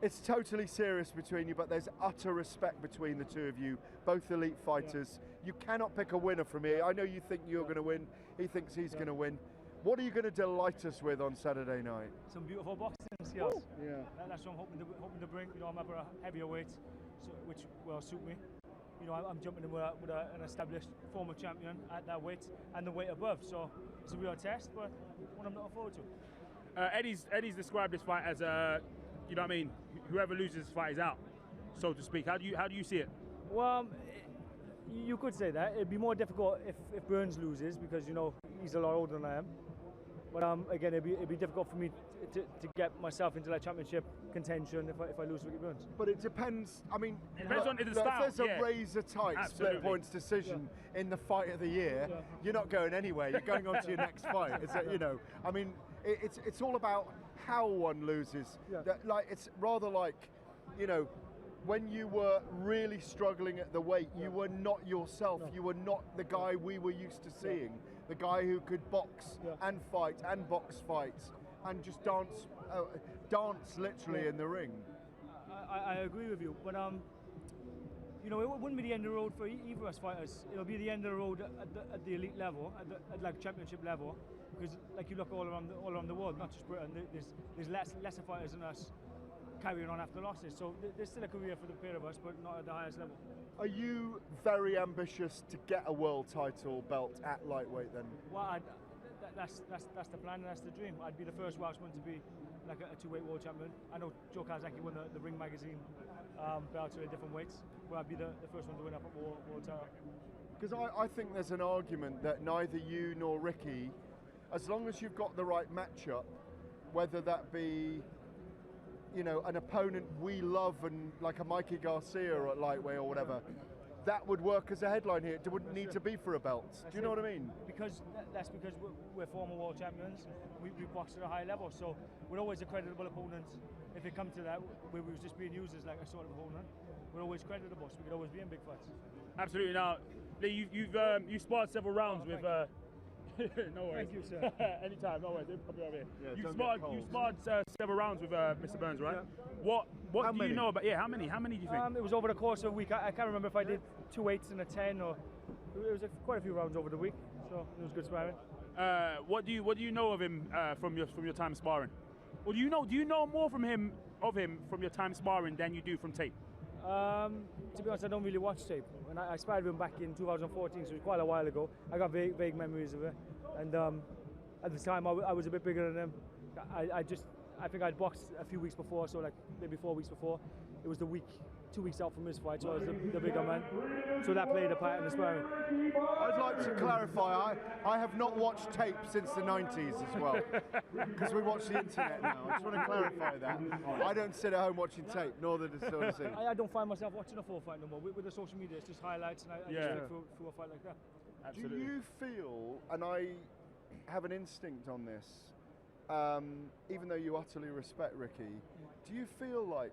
It's totally serious between you, but there's utter respect between the two of you, both elite fighters. You cannot pick a winner from here. I know you think you're going to win. He thinks he's going to win. What are you going to delight us with on Saturday night? Some beautiful boxing skills. Yeah. That's what I'm hoping to bring. You know, I'm ever a heavier weight, which will suit me. You know, I'm jumping in with an established former champion at that weight and the weight above. So it's a real test, but one I'm looking forward to. Eddie's described this fight as you know what I mean? Whoever loses this fight is out, so to speak. How do you see it? Well, you could say that. It'd be more difficult if Burns loses because, you know, he's a lot older than I am. But again, it'd be difficult for me to get myself into that championship contention if I lose Ricky Burns. But it depends. I mean, it depends on the style. If there's a razor-tight split points decision in the fight of the year, you're not going anywhere. You're going on to your next fight. You know, I mean, it's all about how one loses. Like, it's rather like, you know, when you were really struggling at the weight, you were not yourself. You were not the guy we were used to seeing. The guy who could box and fight and box fights and just dance literally in the ring. I agree with you, but you know, it wouldn't be the end of the road for either of us fighters. It'll be the end of the road at the elite level, at like championship level, because like you look all around the world, not just Britain. There's lesser fighters than us carrying on after losses. So there's still a career for the pair of us, but not at the highest level. Are you very ambitious to get a world title belt at lightweight then? Well, that's the plan and that's the dream. I'd be the first Welshman to be like a two-weight world champion. I know Joe Kazaki won the Ring magazine belts at different weights, but I'd be the first one to win up a world title. Because I think there's an argument that neither you nor Ricky, as long as you've got the right matchup, whether that be, you know, an opponent we love and like a Mikey Garcia or at lightweight or whatever, that would work as a headline here. It wouldn't need to be for a belt. Do you know what I mean? That's because we're former world champions. We box at a high level, so we're always a creditable opponent. If it comes to that, where we was just being used as like a sort of opponent, we're always creditable, so we could always be in big fights. Absolutely. Now, Lee, you've sparred several rounds with. No worries. Thank you, sir. Anytime, no worries. I'll be over here. Yeah, you've sparred several rounds with Mr. Burns, right? Yeah. What do you know about? Yeah, how many? How many do you think? It was over the course of a week. I can't remember if I did 2 8s and a 10, or it was quite a few rounds over the week. So it was good sparring. What do you know of him from your time sparring? Or do you know more from him from your time sparring than you do from tape? To be honest, I don't really watch tape. And I sparred with him back in 2014, so it was quite a while ago. I got vague memories of it. And at the time, I was a bit bigger than him. I think I'd boxed a few weeks before, so like maybe 4 weeks before. It was 2 weeks out from his fight, so I was the bigger man. So that played a part in the sparring. I'd like to clarify, I have not watched tape since the 90s as well, because we watch the internet now. I just want to clarify that. I don't sit at home watching tape, nor the sort of I don't find myself watching a full fight no more. With the social media, it's just highlights, and I just look through a fight like that. Absolutely. Do you feel, and I have an instinct on this, even though you utterly respect Ricky, do you feel like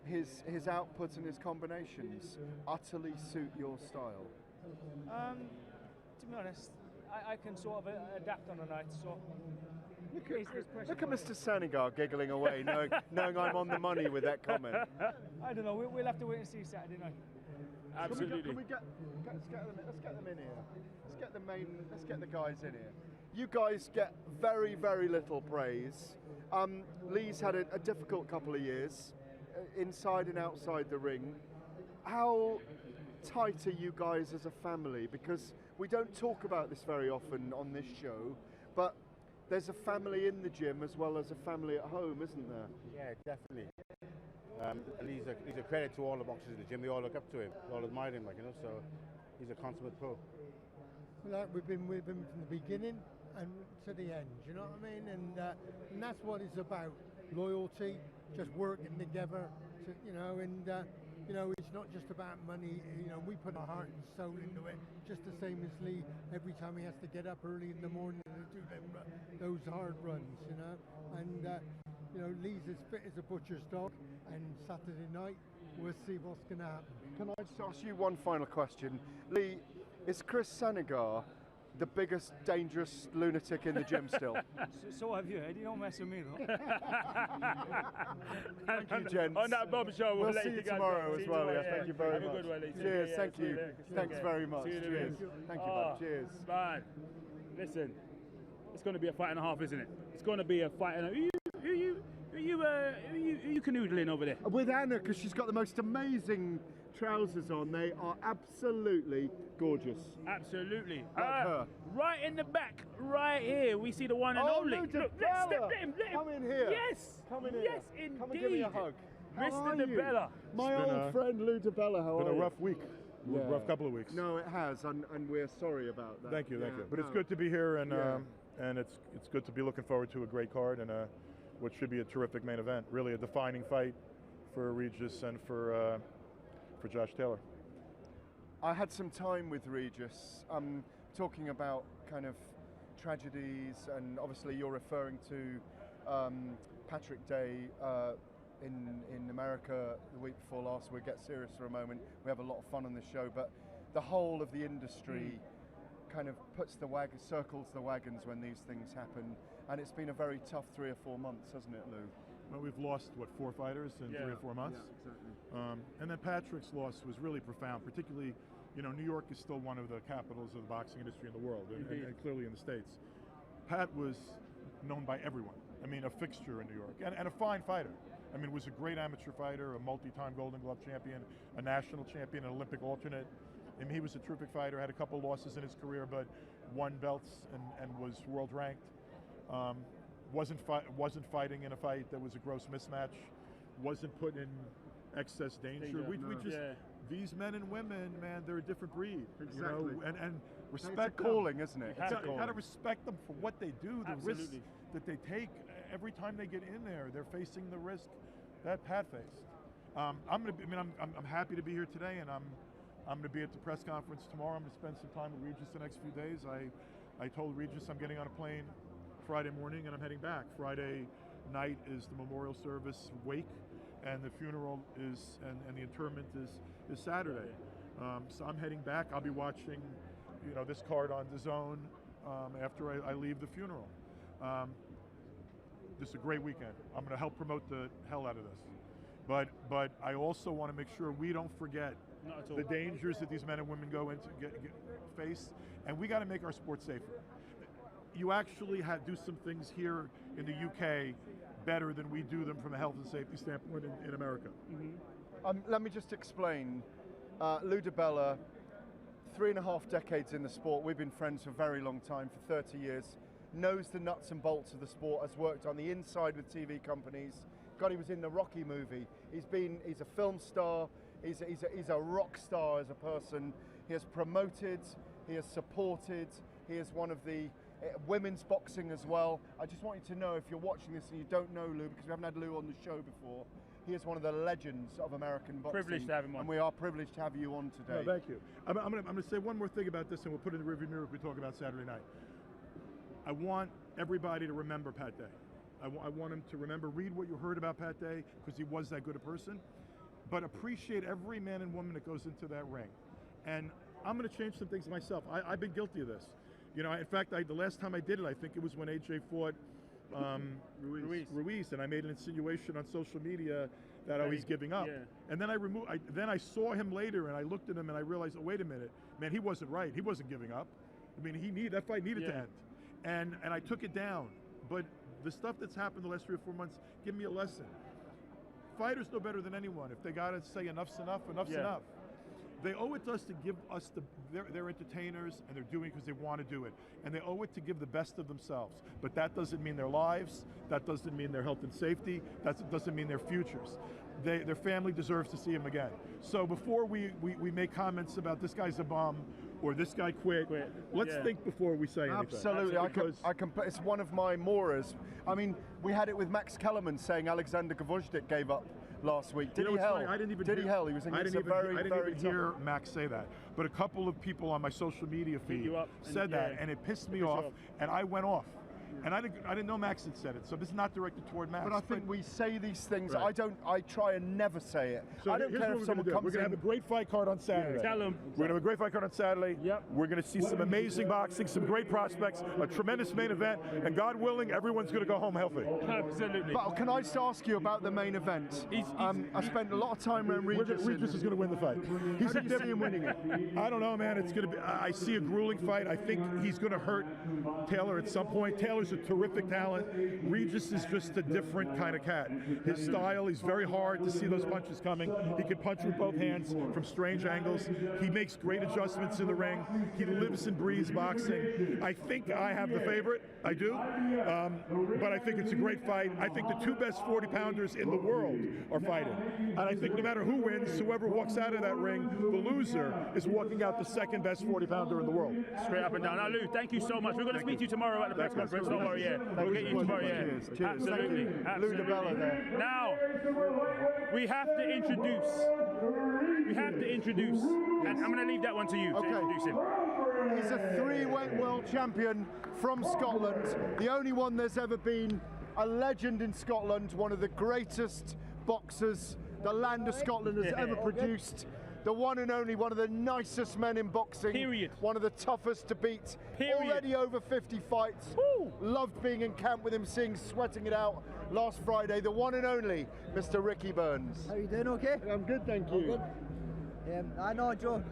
his output and his combinations utterly suit your style? To be honest, I can sort of adapt on a night. So look at Mr. Sanigar giggling away, knowing I'm on the money with that comment. I don't know. We'll have to wait and see Saturday night. Absolutely. Let's get them in here. Let's get the guys in here. You guys get very, very little praise. Lee's had a difficult couple of years, inside and outside the ring. How tight are you guys as a family? Because we don't talk about this very often on this show, but there's a family in the gym as well as a family at home, isn't there? Yeah, definitely. And he's a credit to all the boxers in the gym. We all look up to him, we all admire him, so he's a consummate pro. Well, we've been with him from the beginning and to the end, you know what I mean? And that's what it's about, loyalty, just working together, it's not just about money, we put our heart and soul into it, just the same as Lee, every time he has to get up early in the morning and do those hard runs, and Lee's as fit as a butcher's dog, and Saturday night, we'll see what's going to happen. Can I just ask you one final question? Lee, is Chris Sanigar the biggest dangerous lunatic in the gym still. So have you, Eddie. Don't mess with me, though. Thank you, gents. On that bombshell, we'll let see you you guys tomorrow go. as well. Yeah. Thank you very Have much. a good one, Lee. Cheers. Thank See you you. later. Thanks very much. See you in a Cheers. bit. Thank you, bud. Cheers. Man, listen, it's going to be a fight and a half, isn't it? It's going to be a fight and a Who you canoodling over there? With Anna, because she's got the most amazing trousers on. They are absolutely gorgeous. Absolutely. Like her. Right in the back, right here, we see the one and only. Luda Look, Bella. let him. Come in here. Yes. Come in here. Yes, indeed. Come and give me a hug. How are Mr. you? DeBella. My old friend Luda Bella, how are you? Been a rough week. Yeah. Rough couple of weeks. No, it has, and we're sorry about that. Thank you. But it's no. good to be here, and it's good to be looking forward to a great card and what should be a terrific main event. Really a defining fight for Regis and for Josh Taylor. I had some time with Regis, talking about kind of tragedies, and obviously you're referring to Patrick Day in America the week before last. We'll get serious for a moment. We have a lot of fun on this show, but the whole of the industry kind of circles the wagons when these things happen, and it's been a very tough 3 or 4 months, hasn't it, Lou? Well, we've lost, 4 fighters in 3 or 4 months? Yeah, exactly. And then Patrick's loss was really profound, particularly, New York is still one of the capitals of the boxing industry in the world, and clearly in the States. Pat was known by everyone. I mean, a fixture in New York, and a fine fighter. I mean, was a great amateur fighter, a multi-time Golden Glove champion, a national champion, an Olympic alternate. I mean, he was a terrific fighter, had a couple losses in his career, but won belts and was world ranked. Wasn't fighting in a fight that was a gross mismatch, wasn't put in excess danger. We just, these men and women, man, they're a different breed. Exactly. And respect it's a calling, isn't it? You got to respect them for what they do, the risks that they take. Every time they get in there, they're facing the risk that Pat faced. I'm happy to be here today, and I'm going to be at the press conference tomorrow. I'm going to spend some time with Regis the next few days. I told Regis I'm getting on a plane Friday morning and I'm heading back. Friday night is the memorial service wake, and the funeral is, and the interment is Saturday. So I'm heading back. I'll be watching, this card on DAZN after I leave the funeral. This is a great weekend. I'm going to help promote the hell out of this. But I also want to make sure we don't forget the dangers that these men and women go into face, and we got to make our sport safer. You actually do some things here in the UK better than we do them from a health and safety standpoint in America. Let me just explain. Lou DiBella, 3.5 decades in the sport. We've been friends for a very long time, for 30 years. Knows the nuts and bolts of the sport, has worked on the inside with TV companies. God, he was in the Rocky movie. He's a film star. He's a rock star as a person. He has promoted, he has supported, he is one of the women's boxing as well. I just want you to know, if you're watching this and you don't know Lou, because we haven't had Lou on the show before, he is one of the legends of American boxing. Privileged to have him on. And we are privileged to have you on today. No, thank you. I'm going to say one more thing about this, and we'll put it in the rearview mirror if we talk about Saturday night. I want everybody to remember Pat Day. I want him to remember, read what you heard about Pat Day, because he was that good a person, but appreciate every man and woman that goes into that ring. And I'm going to change some things myself. I've been guilty of this. In fact, the last time I did it, I think it was when AJ fought Ruiz, and I made an insinuation on social media that he's giving up. Yeah. And then I saw him later, and I looked at him, and I realized, oh, wait a minute, man, he wasn't right. He wasn't giving up. I mean, that fight needed to end. And I took it down. But the stuff that's happened the last 3 or 4 months give me a lesson. Fighters know better than anyone. If they got to say enough's enough, enough's enough. They owe it to us to give us they're entertainers, and they're doing it because they want to do it. And they owe it to give the best of themselves. But that doesn't mean their lives. That doesn't mean their health and safety. That doesn't mean their futures. Their family deserves to see them again. So before we make comments about this guy's a bum or this guy quit, let's think before we say anything. Absolutely. I can. It's one of my moras. I mean, we had it with Max Kellerman saying Alexander Gvozdyk gave up last week. Did he hell? I didn't even Did he hell? He was against a very, I didn't even hear Max say that. But a couple of people on my social media feed said that, and it pissed me off, and I went off. And I didn't know Max had said it, so this is not directed toward Max. But I think we say these things. Right. I try and never say it. So I don't here's care what if we're gonna someone do. comes We're going to in. have a great fight card on Saturday. Tell them. We're going to have a great fight card on Saturday. Yep. We're going to see some amazing boxing, some great prospects, a tremendous main event, and God willing, everyone's going to go home healthy. Absolutely. But can I just ask you about the main event? I spent a lot of time around Regis. Regis is going to win the fight. How do you see him winning it? I don't know, man. It's going to be. I see a grueling fight. I think he's going to hurt Taylor at some point. Taylor's a terrific talent. Regis is just a different kind of cat. His style, he's very hard to see those punches coming. He can punch with both hands from strange angles. He makes great adjustments in the ring. He lives and breathes boxing. I think I have the favorite. I do. But I think it's a great fight. I think the two best 40-pounders in the world are fighting. And I think no matter who wins, whoever walks out of that ring, the loser is walking out the second best 40-pounder in the world. Straight up and down. Now, Lou, thank you so much. We're going to speak to you tomorrow at the press conference. Don't worry, we'll get you tomorrow, Cheers. Absolutely. Lou DeBella there. Now, we have to introduce, and I'm going to leave that one to you to introduce him. He's a three-weight world champion from Scotland, the only one there's ever been, a legend in Scotland, one of the greatest boxers the land of Scotland has ever produced. The one and only, one of the nicest men in boxing. Period. One of the toughest to beat. Period. Already over 50 fights. Woo. Loved being in camp with him, sweating it out last Friday. The one and only Mr. Ricky Burns. How you doing, okay? I'm good, thank you. I know, Joe.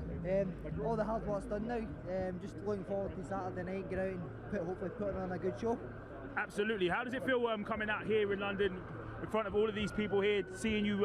All the hard work's done now. Just looking forward to Saturday night, get out and hopefully putting on a good show. Absolutely. How does it feel coming out here in London in front of all of these people here, seeing you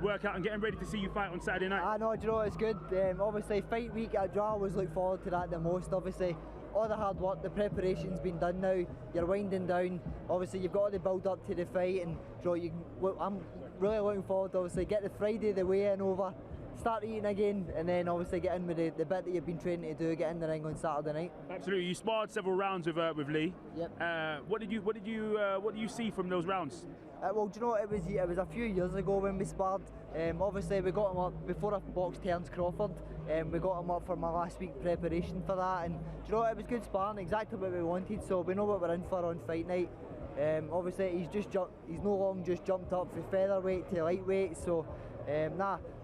work out and getting ready to see you fight on Saturday night? I know, you know, it's good. Obviously, fight week I always look forward to that the most. Obviously, all the hard work, the preparation's been done now. You're winding down. Obviously, you've got the build up to the fight, and you know, I'm really looking forward to obviously get the Friday the weigh-in over, start eating again, and then obviously get in with the bit that you've been training to do, get in the ring on Saturday night. Absolutely. You sparred several rounds with Lee. Yep. What did you see from those rounds? Well, do you know, it was a few years ago when we sparred. Obviously, we got him up before a box turns Crawford. We got him up for my last week preparation for that, and do you know, it was good sparring, exactly what we wanted. So we know what we're in for on fight night. Obviously, he's no longer just jumped up from featherweight to lightweight. So,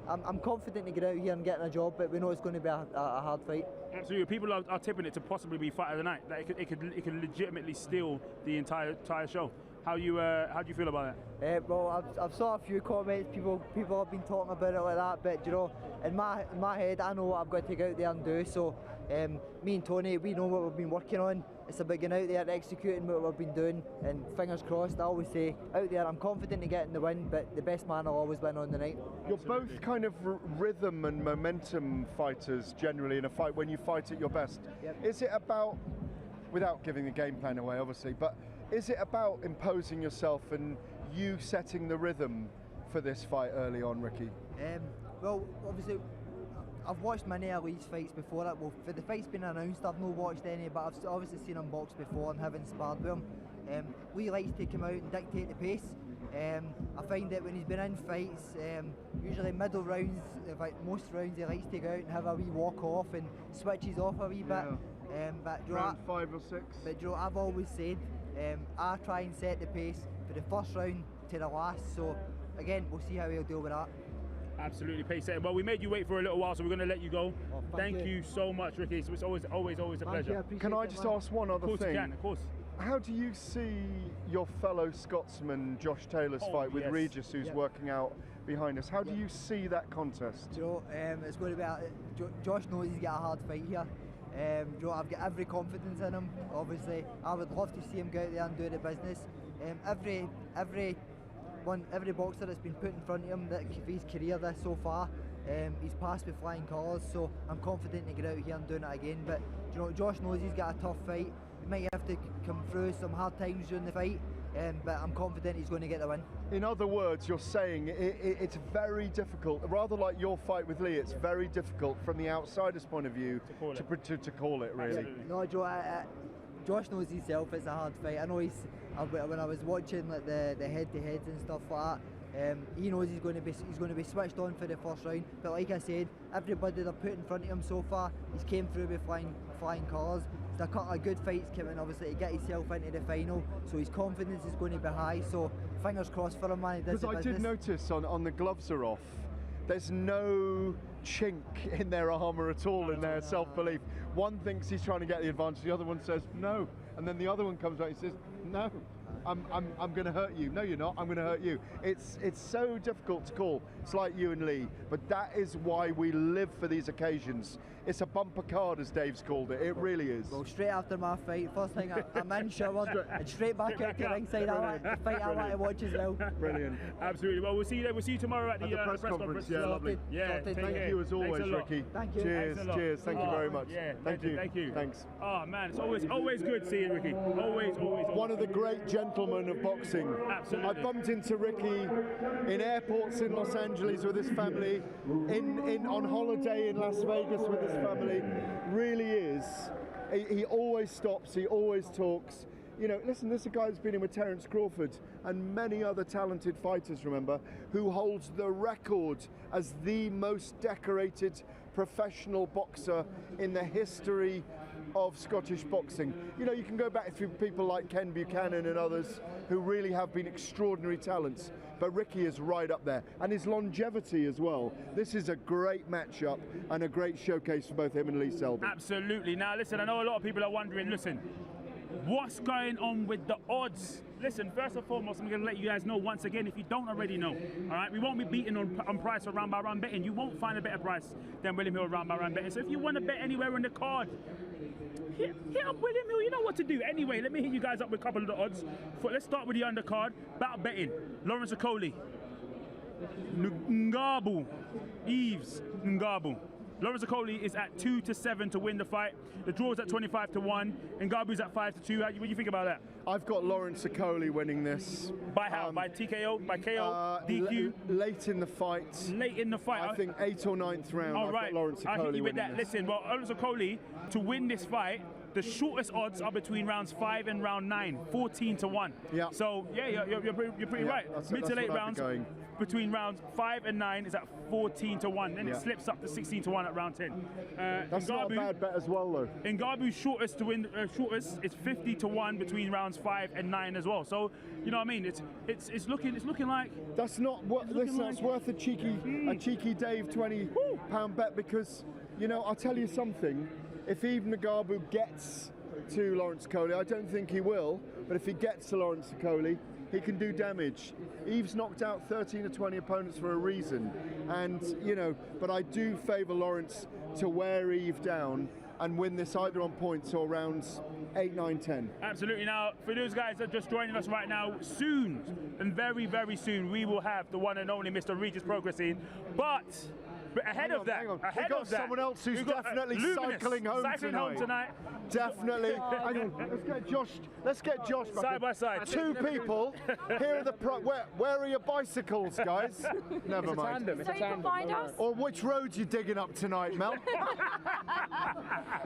I'm confident to get out here and getting a job, but we know it's going to be a hard fight. Absolutely. People are tipping it to possibly be fight of the night. That it could legitimately steal the entire show. How do you feel about that? Well, I've saw a few comments. People have been talking about it like that, but you know, in my head, I know what I've got to go out there and do. So, me and Tony, we know what we've been working on. It's about getting out there and executing what we've been doing, and fingers crossed. I always say, out there, I'm confident in getting the win, but the best man will always win on the night. You're both kind of rhythm and momentum fighters generally in a fight when you fight at your best. Yep. Is it about, without giving the game plan away obviously, but is it about imposing yourself and you setting the rhythm for this fight early on, Ricky? Well, obviously, I've watched many of Lee's fights before. Well, for the fight's been announced, I've not watched any, but I've obviously seen him box before and having sparred with him. Lee likes to come out and dictate the pace. I find that when he's been in fights, usually middle rounds, like most rounds, he likes to go out and have a wee walk off and switches off a wee bit. But round 5 or 6. But Joe, I've always said, I try and set the pace for the first round to the last. So again, we'll see how he'll deal with that. Absolutely, pace setting. Well, we made you wait for a little while, so we're going to let you go. Oh, thank you so much, Ricky. It's always a pleasure. Can I just ask one other thing? Of course you can, of course. How do you see your fellow Scotsman Josh Taylor's fight with Regis, who's working out behind us? How do you see that contest? Joe, it's going to be Josh knows he's got a hard fight here. Joe, I've got every confidence in him. Obviously, I would love to see him go out there and do the business. Every boxer that's been put in front of him that his career this so far, he's passed with flying colours. So I'm confident to get out here and doing it again. But you know, Josh knows he's got a tough fight. He might have to come through some hard times during the fight, but I'm confident he's going to get the win. In other words, you're saying it's very difficult, rather like your fight with Lee, it's very difficult from the outsider's point of view to call it, really. Absolutely. No, Joe, Josh knows himself it's a hard fight. I know when I was watching like the head-to-heads and stuff like that, he knows he's going to be switched on for the first round. But like I said, everybody they've put in front of him so far, he's came through with flying colours. a couple of good fights coming, obviously, to get himself into the final, so his confidence is going to be high, so fingers crossed for him, man. Because I did notice on the gloves are off, there's no chink in their armour at all, in their self-belief. One thinks he's trying to get the advantage, the other one says no, and then the other one comes out and says no. I'm going to hurt you. No, you're not. I'm going to hurt you. It's so difficult to call. It's like you and Lee, but that is why we live for these occasions. It's a bumper card, as Dave's called it. It really is. Well, straight after my fight, first thing I'm in showered and straight back out to ringside. The fight I want to watch as well. Brilliant. Absolutely. Well, we'll see you there. We'll see you tomorrow at the press conference. Yeah, lovely. Yeah. Thank you as always, Ricky. Thank you. Cheers. Thank you very much. Yeah. Thank you. Thanks. Oh man, it's always good seeing Ricky. Always. One of the great gentlemen of boxing. Absolutely. I bumped into Ricky in airports in Los Angeles with his family, on holiday in Las Vegas with his family. Really is. He always stops. He always talks. You know, listen, this is a guy who's been in with Terence Crawford and many other talented fighters, remember, who holds the record as the most decorated professional boxer in the history of Scottish boxing. You know, you can go back through people like Ken Buchanan and others who really have been extraordinary talents, but Ricky is right up there. And his longevity as well. This is a great matchup and a great showcase for both him and Lee Selby. Absolutely. Now listen, I know a lot of people are wondering, listen, what's going on with the odds? Listen, first and foremost, I'm going to let you guys know once again, if you don't already know, all right? We won't be beating on price or round by round betting. You won't find a better price than William Hill round by round betting. So if you want to bet anywhere in the card, hit up William Hill, you know what to do. Anyway, let me hit you guys up with a couple of the odds. Let's start with the undercard. Battle betting. Lawrence Okolie. Ngabu. Yves Ngabu. Lawrence Okolie is at 2-7 to win the fight. The draw is at 25-1. And Ngabu's at 5-2. What do you think about that? I've got Lawrence Okolie winning this. By how? By TKO? By KO? DQ? Late in the fight. Late in the fight. I think 8th or 9th round. All right. I've got Lawrence Okolie I'll hit you with that. this. Listen, well, Lawrence Okolie, to win this fight, the shortest odds are between rounds 5 and round 9, 14-1. Yeah. So yeah, you're pretty right. Mid to late rounds between rounds 5 and 9 is at 14-1. Then it slips up to 16-1 at round 10. That's Ngabu, not a bad bet as well, though. Ngabu's shortest to win, shortest is 50-1 between rounds 5 and 9 as well. So you know what I mean? It's looking like that's not what. Listen, that's worth a cheeky Dave £20 bet, because you know I'll tell you something. If Yves Ngabu gets to Lawrence Okolie, I don't think he will, but if he gets to Lawrence Okolie, he can do damage. Yves knocked out 13 or 20 opponents for a reason, and you know, but I do favour Lawrence to wear Yves down and win this either on points or rounds 8, 9, 10. Absolutely. Now, for those guys that are just joining us right now, soon, and very, very soon, we will have the one and only Mr. Regis Prograis in. But ahead of that, we've got someone else who's definitely cycling home tonight. Definitely. Hang on, let's get Josh back side by side. Two people. Here are the where are your bicycles, guys? Never mind. So you can find us? Or which roads you digging up tonight, Mel?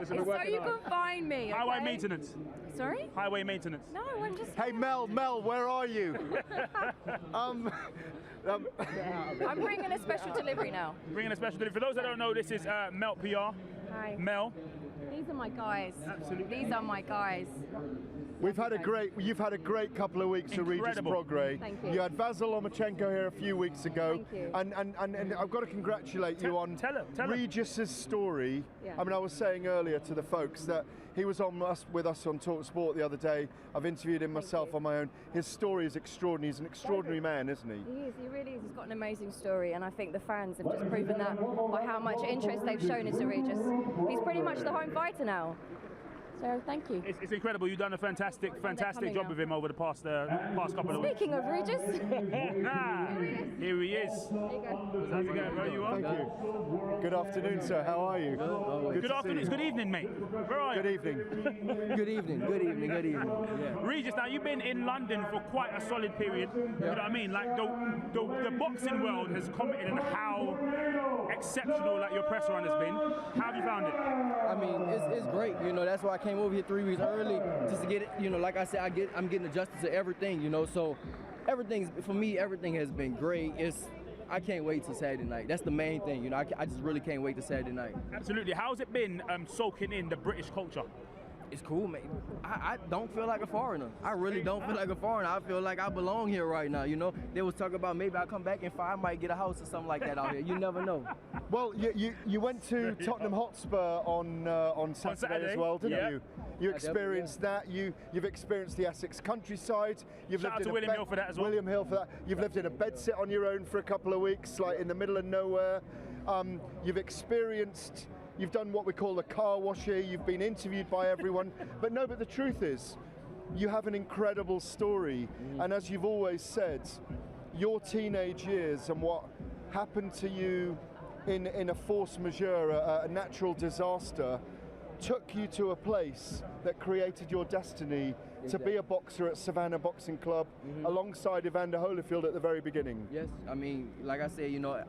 So you can find me. Okay? Highway maintenance. Sorry? Highway maintenance. No, I'm just. Hey Mel, where are you? I'm bringing a special delivery now. Bringing a special delivery. For those that don't know, this is Mel PR. Hi. Mel. These are my guys. Absolutely. These are my guys. You've had a great couple of weeks to Regis Prograis. Thank you. You had Vasyl Lomachenko here a few weeks ago. Thank you. And I've got to congratulate you on Regis's story. Yeah. I mean, I was saying earlier to the folks that he was with us on Talk Sport the other day. I've interviewed him myself on my own. His story is extraordinary. He's an extraordinary man, isn't he? He is. He really is. He's got an amazing story, and I think the fans have just proven that by how much interest they've shown into Regis. He's pretty much the home fighter now. So thank you. It's incredible. You've done a fantastic job with him over the past couple of weeks. Speaking of Regis, here he is. There you go. How's it going? Where are you on? Thank you. Good afternoon, sir. How are you? Good afternoon. It's good evening, mate. Where are you? Good evening. Good evening. Yeah. Regis, now you've been in London for quite a solid period. You know what I mean? Like the boxing world has commented on how exceptional like your press run has been. How have you found it? I mean, it's great. You know, that's why I came over here 3 weeks early just to get it. You know, like I said, I'm getting adjusted to everything. You know, so everything has been great. I can't wait till Saturday night. That's the main thing. You know, I just really can't wait till Saturday night. Absolutely. How's it been soaking in the British culture? It's cool, man. I don't feel like a foreigner. I really don't feel like a foreigner. I feel like I belong here right now, you know? They was talking about maybe I come back and I might get a house or something like that out here. You never know. Well, you went to Tottenham Hotspur on Saturday as well, didn't you? You experienced that. You've experienced the Essex countryside. You've Shout out lived to in William Hill for that as well. William Hill for that. You've lived in a bedsit on your own for a couple of weeks, like in the middle of nowhere. You've done what we call the car wash here. You've been interviewed by everyone. But the truth is, you have an incredible story. And as you've always said, your teenage years and what happened to you in a force majeure, a natural disaster, took you to a place that created your destiny to be a boxer at Savannah Boxing Club alongside Evander Holyfield at the very beginning. Yes, I mean, like I said, you know,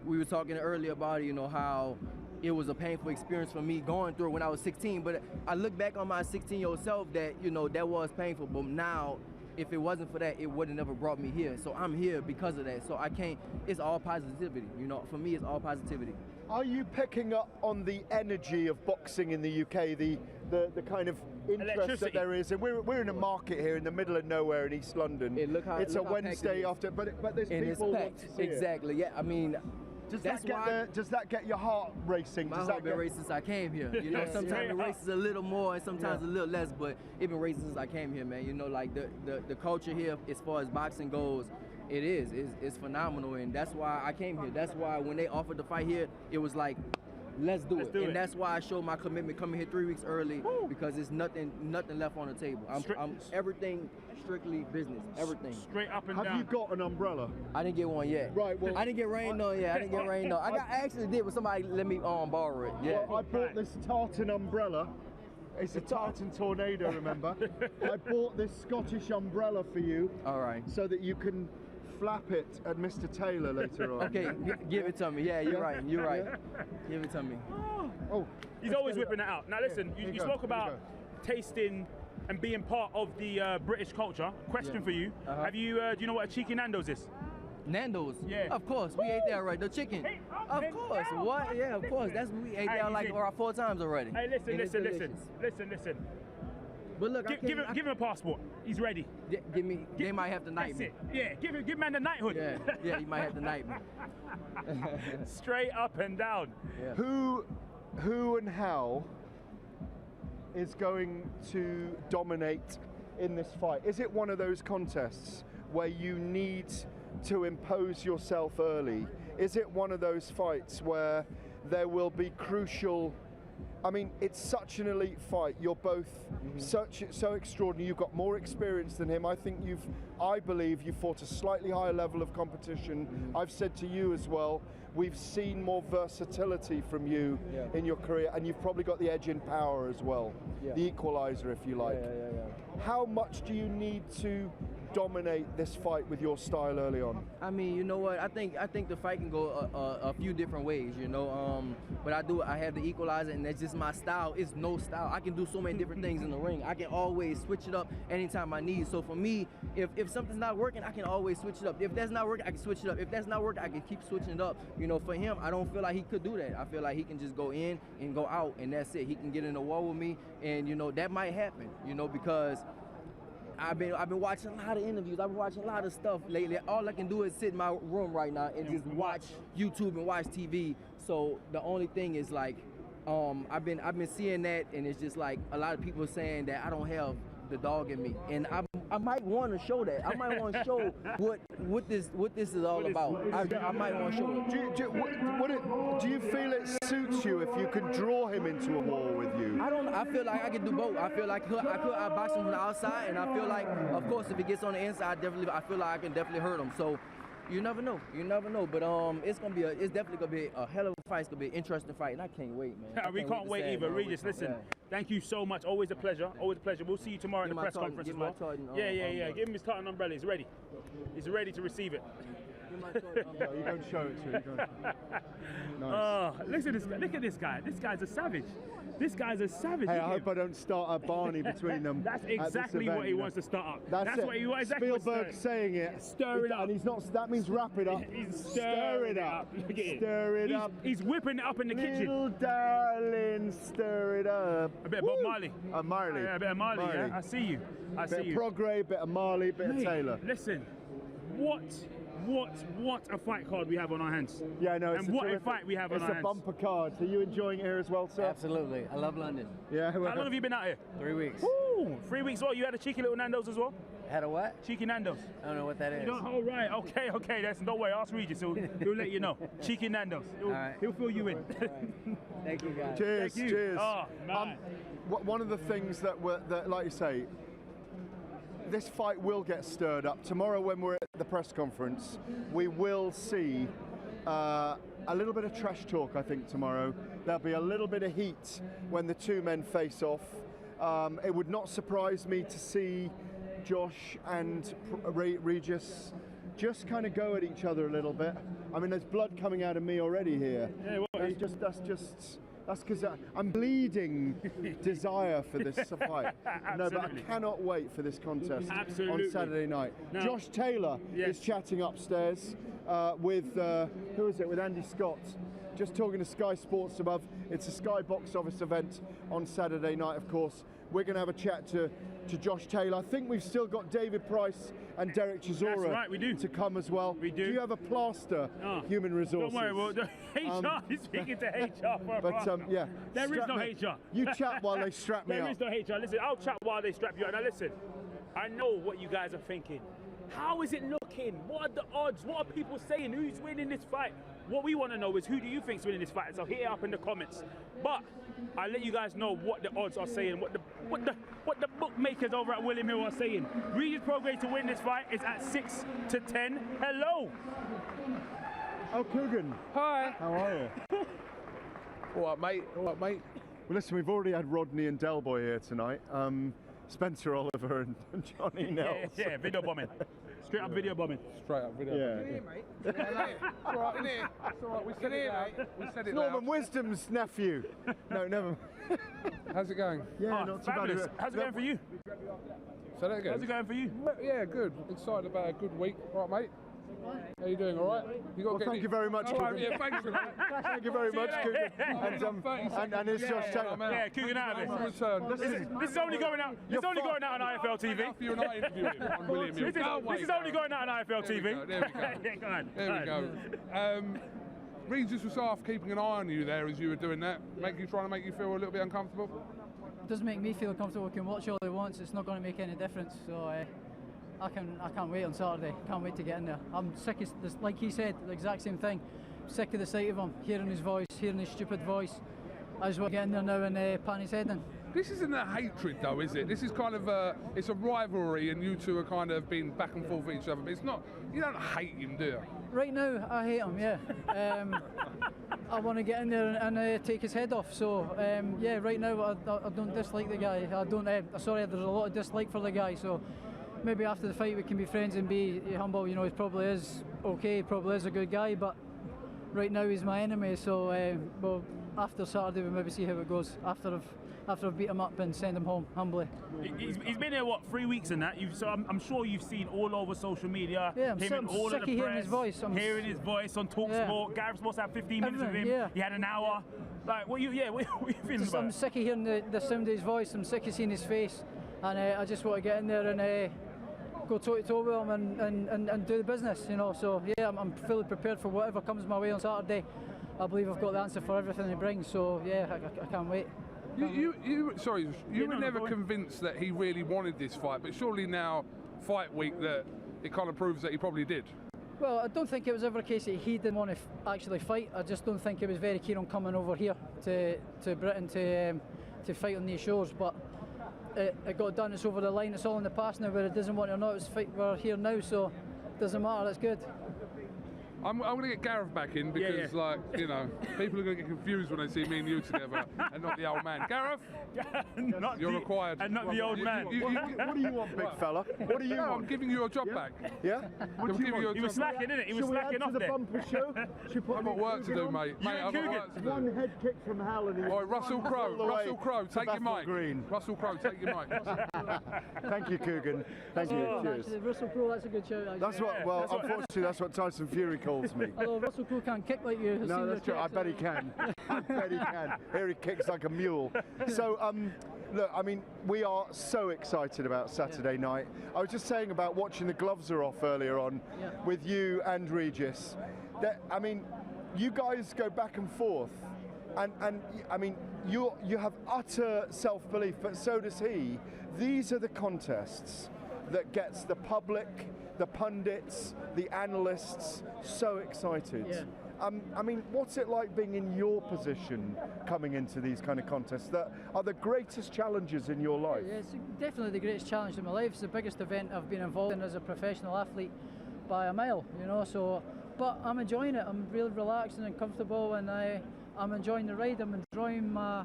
we were talking earlier about it, you know, how it was a painful experience for me going through it when I was 16, but I look back on my 16-year-old self that, you know, that was painful, but now, if it wasn't for that, it would have never brought me here. So I'm here because of that. So it's all positivity, you know, for me it's all positivity. Are you picking up on the energy of boxing in the UK, the kind of interest that there is? And we're in a market here in the middle of nowhere in East London. It's a Wednesday after, but there's and people it's packed. Want to see Exactly, yeah, I mean, does that get your heart racing? My heart been racing since I came here. You know, sometimes it races a little more and sometimes a little less, but it been racing since I came here, man. You know, like the culture here, as far as boxing goes, it's phenomenal, and that's why I came here. That's why when they offered the fight here, it was like, let's do it. And that's why I showed my commitment coming here 3 weeks early, because there's nothing left on the table. I'm everything strictly business, everything. Straight up and down. Have you got an umbrella? I didn't get one yet. Right. Well, I didn't get rained on yet. I didn't get rained on. I actually did, but somebody let me borrow it. Yeah. Well, I bought this tartan umbrella. It's a tartan tornado, remember? I bought this Scottish umbrella for you. All right. So that you can flap it at Mr. Taylor later on. Okay, give it to me. Yeah, you're right. You're right. Give it to me. Oh, he's always whipping it out. Now listen, you spoke about tasting and being part of the British culture. Question for you: do you know what a cheeky Nando's is? Nando's? Yeah. Of course, we ate there already. The chicken. Of course. What? Yeah, of course. That's we ate there like 4 times already. Hey, listen. But look, give him a passport. He's ready. They might have to knight me. Yeah, give man the knighthood. Yeah, he might have to knight me. Straight up and down. Yeah. Who and how is going to dominate in this fight? Is it one of those contests where you need to impose yourself early? Is it one of those fights where there will be crucial? I mean, it's such an elite fight. You're both so extraordinary. You've got more experience than him. I believe you've fought a slightly higher level of competition. I've said to you as well, we've seen more versatility from you in your career, and you've probably got the edge in power as well, the equalizer, if you like. How much do you need to dominate this fight with your style early on? I mean, you know what? I think the fight can go a few different ways, you know. But I have the equalizer, and that's just my style. It's no style. I can do so many different things in the ring. I can always switch it up anytime I need. So for me, if something's not working, I can always switch it up. If that's not working, I can switch it up. If that's not working, I can keep switching it up. You know, for him, I don't feel like he could do that. I feel like he can just go in and go out, and that's it. He can get in a war with me, and you know that might happen. You know, because I've been watching a lot of interviews. I've been watching a lot of stuff lately. All I can do is sit in my room right now and just watch YouTube and watch TV. So the only thing is like, I've been seeing that, and it's just like a lot of people saying that I don't have the dog in me, and I might want to show that. I might want to show what this is all about. I might want to show it. Do you feel it suits you if you can draw him into a war with you? I feel like I can do both. I feel like I could outbox him from the outside, and I feel like, of course, if he gets on the inside, I feel like I can definitely hurt him. So you never know. But it's definitely gonna be a hell of a fight. It's gonna be an interesting fight, and I can't wait, man. We can't wait either. Regis, listen, thank you so much. Always a pleasure. Always a pleasure. We'll see you tomorrow at the press conference as well. Yeah. Give him his tartan umbrella. He's ready. He's ready to receive it. You go and show it to him. Nice. Oh, listen, look at this guy. This guy's a savage. This guy's a savage. Hey, I hope I don't start a Barney between them. That's exactly what he wants to start up. That's what he wants. Spielberg saying it. Stir it up. And he's not. That means wrap it up. Stir it up. Stir it up. He's whipping it up in the kitchen. Little darling, stir it up. A bit of Bob Marley. Marley. Yeah, a bit of Marley. Yeah? I see you. I see you. Bit of Prograis, bit of Marley, bit of Taylor. Listen, what a fight card we have on our hands. Yeah, no, it's and what a fight we have on our hands. It's a bumper card. Are you enjoying it here as well, sir? Absolutely. I love London. Yeah. How long have you been out here? 3 weeks. Woo! 3 weeks. What? You had a cheeky little Nando's as well? Had a what? Cheeky Nando's. I don't know what that is. Oh, right. Okay. Don't worry. Ask Regis. He'll let you know. Cheeky Nando's. He'll fill you in. Thank you, guys. Cheers. Thank you. Cheers. Oh, man. One of the things that like you say, this fight will get stirred up. Tomorrow when we're at the press conference, we will see a little bit of trash talk, I think, tomorrow. There'll be a little bit of heat when the two men face off. It would not surprise me to see Josh and Regis just kind of go at each other a little bit. I mean, there's blood coming out of me already here. Yeah, that's because I'm bleeding desire for this fight. No, but I cannot wait for this contest on Saturday night. Now, Josh Taylor is chatting upstairs with, who is it, with Andy Scott. Just talking to Sky Sports Above. It's a Sky box office event on Saturday night, of course. We're going to have a chat to Josh Taylor. I think we've still got David Price and Derek Chisora That's right, we do. to come as well. We do. Do you have a plaster, human resources? Don't worry, HR is speaking to HR for a But yeah. There is no HR. You chat while they strap me up. There is no HR. Listen, I'll chat while they strap you up. Now listen, I know what you guys are thinking. How is it looking? What are the odds? What are people saying? Who's winning this fight? What we want to know is who do you think's winning this fight? So hit it up in the comments. But I'll let you guys know what the odds are saying, what the bookmakers over at William Hill are saying. Regis Prograis to win this fight is at 6 to 10. Hello. Oh, Coogan. Hi. How are you? All right, mate. Well, listen, we've already had Rodney and Delboy here tonight. Spencer Oliver and Johnny Nels. Yeah, video bombing. Straight up video bombing. Straight up video bombing. Mate. All right, in here. It's all right, we said it loud. We said it Norman loud. Wisdom's nephew. No, never. How's it going? Yeah, not too bad. How's it going for you? Say that again. How's it going for you? Yeah, good. Excited about a good week. All right, mate? How you doing? All right? You got Thank you very much, All right, Coogan. yeah, thanks for that. Thank you very much, Coogan. And it's Josh Taylor. Yeah, Coogan out of it. Return. This is only going out. This is only going out on IFL TV. You and I interviewed him on William Hill. This is only going out on IFL TV. There we go. Go on. There we go. Regis was half keeping an eye on you there as you were doing that, trying to make you feel a little bit uncomfortable. It doesn't make me feel comfortable. I can watch all he wants. It's not going to make any difference. So I can't wait on Saturday. Can't wait to get in there. I'm sick of this, like he said, the exact same thing. Sick of the sight of him, hearing his voice, hearing his stupid voice. I just want to get in there now and pan his head in. This isn't a hatred though, is it? This is kind of it's a rivalry and you two are kind of being back and forth with each other, but it's not, you don't hate him, do you? Right now, I hate him, yeah. I want to get in there and take his head off, so yeah, right now I don't dislike the guy. I don't, sorry, there's a lot of dislike for the guy, so maybe after the fight we can be friends and be humble. You know, he probably is okay, he probably is a good guy, but right now he's my enemy, so well, after Saturday we'll maybe see how it goes, after I've beat him up and send him home humbly. He's been here, what, 3 weeks and that? So I'm sure you've seen all over social media, yeah, I'm him in all sick of the of press, hearing his voice. Hearing his voice on TalkSport. Gareth's supposed to have 15 minutes with him. Yeah. He had an hour. Like, what are you feeling about? I'm sick of hearing the sound of his voice. I'm sick of seeing his face, and I just want to get in there and go toe to toe with him and do the business, you know. So yeah, I'm fully prepared for whatever comes my way on Saturday. I believe I've got the answer for everything he brings. So yeah, I can't wait. You were never convinced that he really wanted this fight, but surely now, fight week, that it kind of proves that he probably did. Well, I don't think it was ever a case that he didn't want to actually fight. I just don't think he was very keen on coming over here to Britain to fight on these shores. But it got done. It's over the line. It's all in the past now. Whether it doesn't want it or not, we're here now, so it doesn't matter. It's good. I'm going to get Gareth back in because, like, you know, people are going to get confused when they see me and you together and not the old man. Gareth, you're required. And not the old man. What do you want, big fella? What do you want? I'm giving you your job back. Yeah? I'm giving you your He was job slacking, back. innit? He was slacking off there. I've got work to do, mate. I've got work to do. One head kick from Hal and Oi, Russell Crowe, take your mic. Green. Russell Crowe, take your mic. Thank you, Coogan. Thank you. Cheers. Actually, Russell Crowe, that's a good shout. Actually. That's what. Well, unfortunately, that's what Tyson Fury calls me. Although Russell Crowe can't kick like you. No, that's true. I bet he can. I bet he can. Here he kicks like a mule. So, look, I mean, we are so excited about Saturday night. I was just saying about watching the gloves are off earlier on with you and Regis. That, I mean, you guys go back and forth, and I mean, you have utter self-belief, but so does he. These are the contests that gets the public, the pundits, the analysts so excited. Yeah. I mean, what's it like being in your position coming into these kind of contests that are the greatest challenges in your life? Yeah, it's definitely the greatest challenge in my life. It's the biggest event I've been involved in as a professional athlete by a mile, you know, so, but I'm enjoying it. I'm really relaxed and comfortable, and I'm enjoying the ride. I'm enjoying my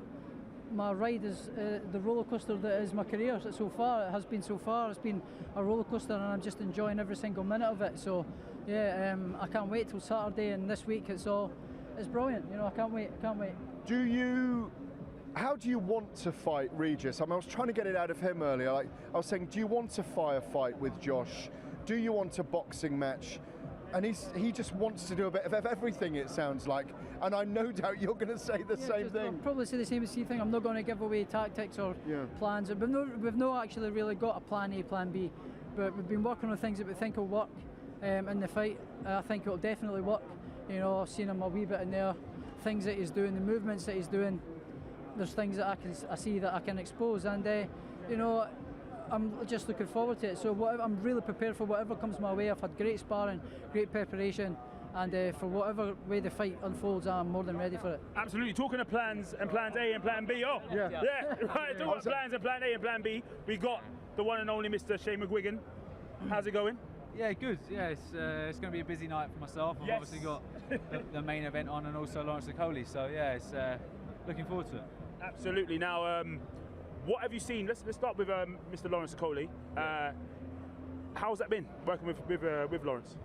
ride is the roller coaster that is my career so far. It has been so far. It's been a roller coaster, and I'm just enjoying every single minute of it. So yeah, I can't wait till Saturday, and this week it's brilliant. You know, I can't wait. How do you want to fight Regis? I mean, I was trying to get it out of him earlier. Like, I was saying, do you want to firefight with Josh? Do you want a boxing match? And he just wants to do a bit of everything, it sounds like. And I no doubt you're going to say the same thing. I'll probably say the same thing. I'm not going to give away tactics or plans. We've not actually really got a plan A, plan B, but we've been working on things that we think will work in the fight. I think it'll definitely work. You know, I've seen him a wee bit in there, things that he's doing, the movements that he's doing. There's things that I see that I can expose, and you know, I'm just looking forward to it. So I'm really prepared for whatever comes my way. I've had great sparring, great preparation, and for whatever way the fight unfolds, I'm more than ready for it. Absolutely. Talking of plans and plans A and plan B. Oh, yeah. Right. Talking about plans and plan A and plan B. We got the one and only Mr. Shane McGuigan. How's it going? Yeah, good. Yeah, it's going to be a busy night for myself. I've obviously got the main event on, and also Lawrence Okolie. So yeah, it's looking forward to it. Absolutely. Now, what have you seen? Let's start with Mr. Lawrence Okolie. How's that been working with Lawrence?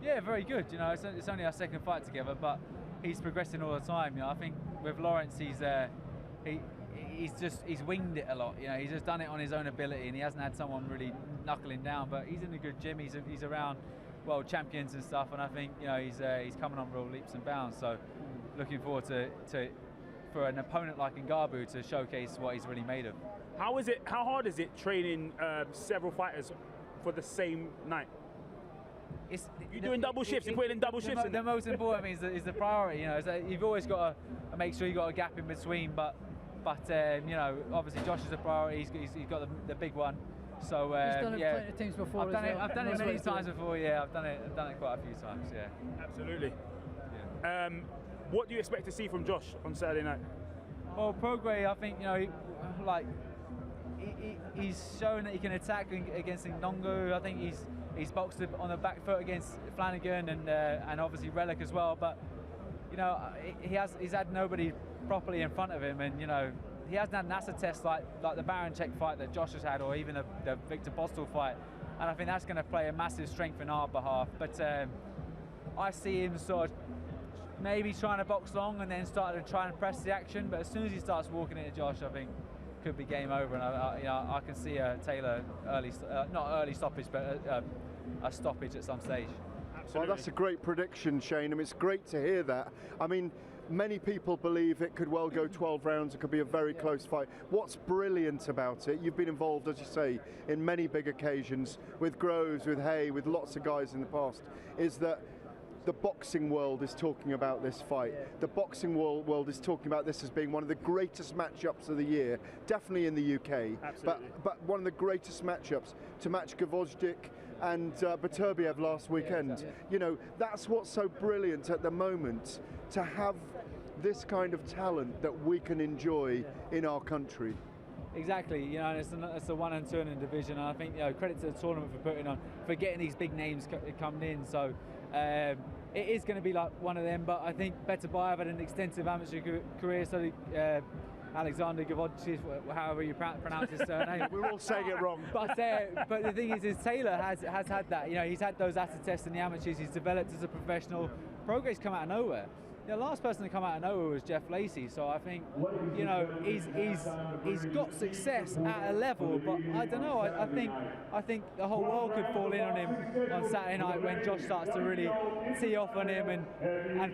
Yeah, very good. You know, it's only our second fight together, but he's progressing all the time. You know, I think with Lawrence, he's winged it a lot. You know, he's just done it on his own ability, and he hasn't had someone really knuckling down. But he's in a good gym. He's around world champions and stuff, and I think, you know, he's coming on real leaps and bounds. So looking forward to for an opponent like Ngabu to showcase what he's really made of. How hard is it training several fighters for the same night? You're doing double shifts. You're putting in double shifts. The most important thing is the priority. You know, you've always got to make sure you've got a gap in between. But you know, obviously Josh is a priority. He's got the big one. So he's done it plenty of times before. I've done it many times before. Yeah, I've done it quite a few times. Yeah, absolutely. Yeah. What do you expect to see from Josh on Saturday night? Well, Prograis, I think, you know, he's shown that he can attack against Ngabu. I think he's boxed on the back foot against Flanagan and obviously Relic as well. But you know, he's had nobody properly in front of him, and you know, he hasn't had an acid test like the Baranchek fight that Josh has had, or even the Victor Bostel fight. And I think that's going to play a massive strength in our behalf. But I see him sort of maybe trying to box long and then starting to try and press the action. But as soon as he starts walking into Josh, I think could be game over. And I can see Taylor not early stoppage, but a stoppage at some stage. Well, that's a great prediction, Shane. I mean, it's great to hear that. I mean, many people believe it could well go 12 rounds. It could be a very close fight. What's brilliant about it, you've been involved, as you say, in many big occasions with Groves, with Hay, with lots of guys in the past, is that the boxing world is talking about this fight. The boxing world is talking about this as being one of the greatest matchups of the year, definitely in the UK. Absolutely. But one of the greatest matchups to match Gvozdyk and Beterbiev last weekend. You know, that's what's so brilliant at the moment, to have this kind of talent that we can enjoy in our country. Exactly, you know, it's the 1 and 2 in the division, and I think, you know, credit to the tournament for getting these big names coming in. So it is going to be like one of them. But I think Betabayev had an extensive amateur career, so Alexander Gavodchis, however you pronounce his surname. We're all saying it wrong. But the thing is Taylor has had that. You know, he's had those acid tests in the amateurs. He's developed as a professional. Prograis come out of nowhere. The last person to come out of nowhere was Jeff Lacey, so I think, you know, he's got success at a level, but I don't know. I think the whole world could fall in on him on Saturday night when Josh starts to really tee off on him and